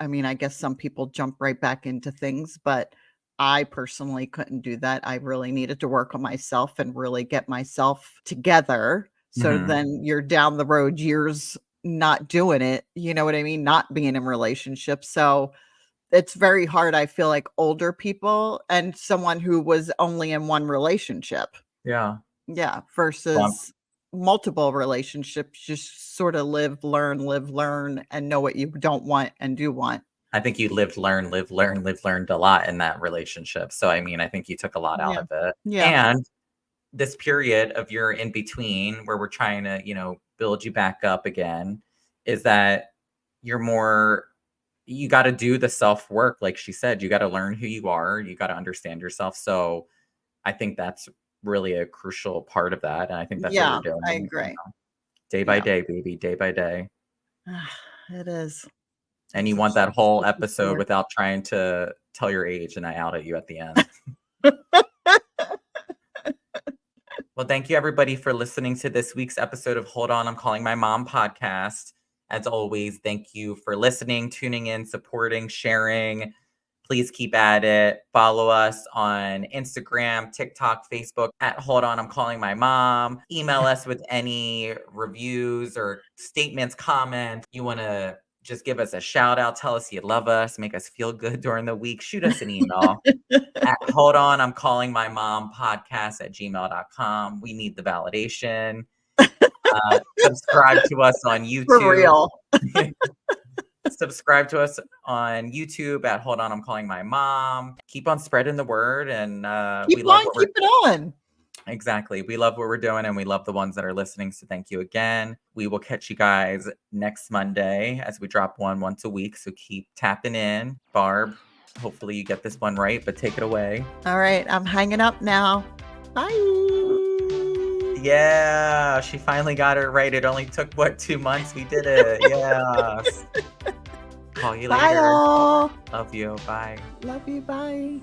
[SPEAKER 3] I mean, I guess some people jump right back into things, but I personally couldn't do that. I really needed to work on myself and really get myself together. So
[SPEAKER 5] Mhm.
[SPEAKER 3] then you're down the road years not doing it, you know what I mean? Not being in relationships. So it's very hard. I feel like older people and someone who was only in one relationship.
[SPEAKER 5] Yeah.
[SPEAKER 3] Yeah.
[SPEAKER 5] Well,
[SPEAKER 3] Versus multiple relationships, just sort of live, learn, and know what you don't want and do want.
[SPEAKER 5] I think you lived, learned a lot in that relationship. So I mean, I think you took a lot out
[SPEAKER 3] Yeah.
[SPEAKER 5] of it.
[SPEAKER 3] Yeah.
[SPEAKER 5] And this period of your in between where we're trying to, build you back up again is that you got to do the self work. Like she said, you got to learn who you are. You got to understand yourself. So I think that's really a crucial part of that. And I think that's what you're
[SPEAKER 3] Yeah, I
[SPEAKER 5] doing,
[SPEAKER 3] agree.
[SPEAKER 5] day by
[SPEAKER 3] Yeah.
[SPEAKER 5] day, baby, day by day.
[SPEAKER 3] It is.
[SPEAKER 5] And
[SPEAKER 3] It's
[SPEAKER 5] you
[SPEAKER 3] a
[SPEAKER 5] want that whole
[SPEAKER 3] tricky
[SPEAKER 5] episode
[SPEAKER 3] story.
[SPEAKER 5] without trying to tell your age and I out at you at the end. Well, thank you everybody for listening to this week's episode of Hold On, I'm Calling My Mom podcast. As always, thank you for listening, tuning in, supporting, sharing. Please keep at it. Follow us on Instagram, TikTok, Facebook at Hold On, I'm Calling My Mom. Email us with any reviews or statements, comments. You want to just give us a shout out, tell us you love us, make us feel good during the week. Shoot us an email at Hold On, I'm Calling My Mom podcast at gmail.com. We need the validation. Subscribe to us on
[SPEAKER 3] For
[SPEAKER 5] YouTube.
[SPEAKER 3] real.
[SPEAKER 5] Subscribe to us on YouTube at Hold On, I'm Calling My Mom. Keep on spreading the word, and we
[SPEAKER 3] Keep
[SPEAKER 5] love
[SPEAKER 3] on,
[SPEAKER 5] what
[SPEAKER 3] keep it on.
[SPEAKER 5] exactly. We love what we're doing, and we love the ones that are listening. So thank you again. We will catch you guys next Monday as we drop one once a week. So keep tapping in, Barb. Hopefully you get this one right, but take it away.
[SPEAKER 3] All right, I'm hanging up now. Bye.
[SPEAKER 5] Yeah, she finally got it right. It only took 2 months? We did it. Yes. Call you
[SPEAKER 3] Bye,
[SPEAKER 5] later.
[SPEAKER 3] all.
[SPEAKER 5] Love you. Bye.
[SPEAKER 3] Love you. Bye.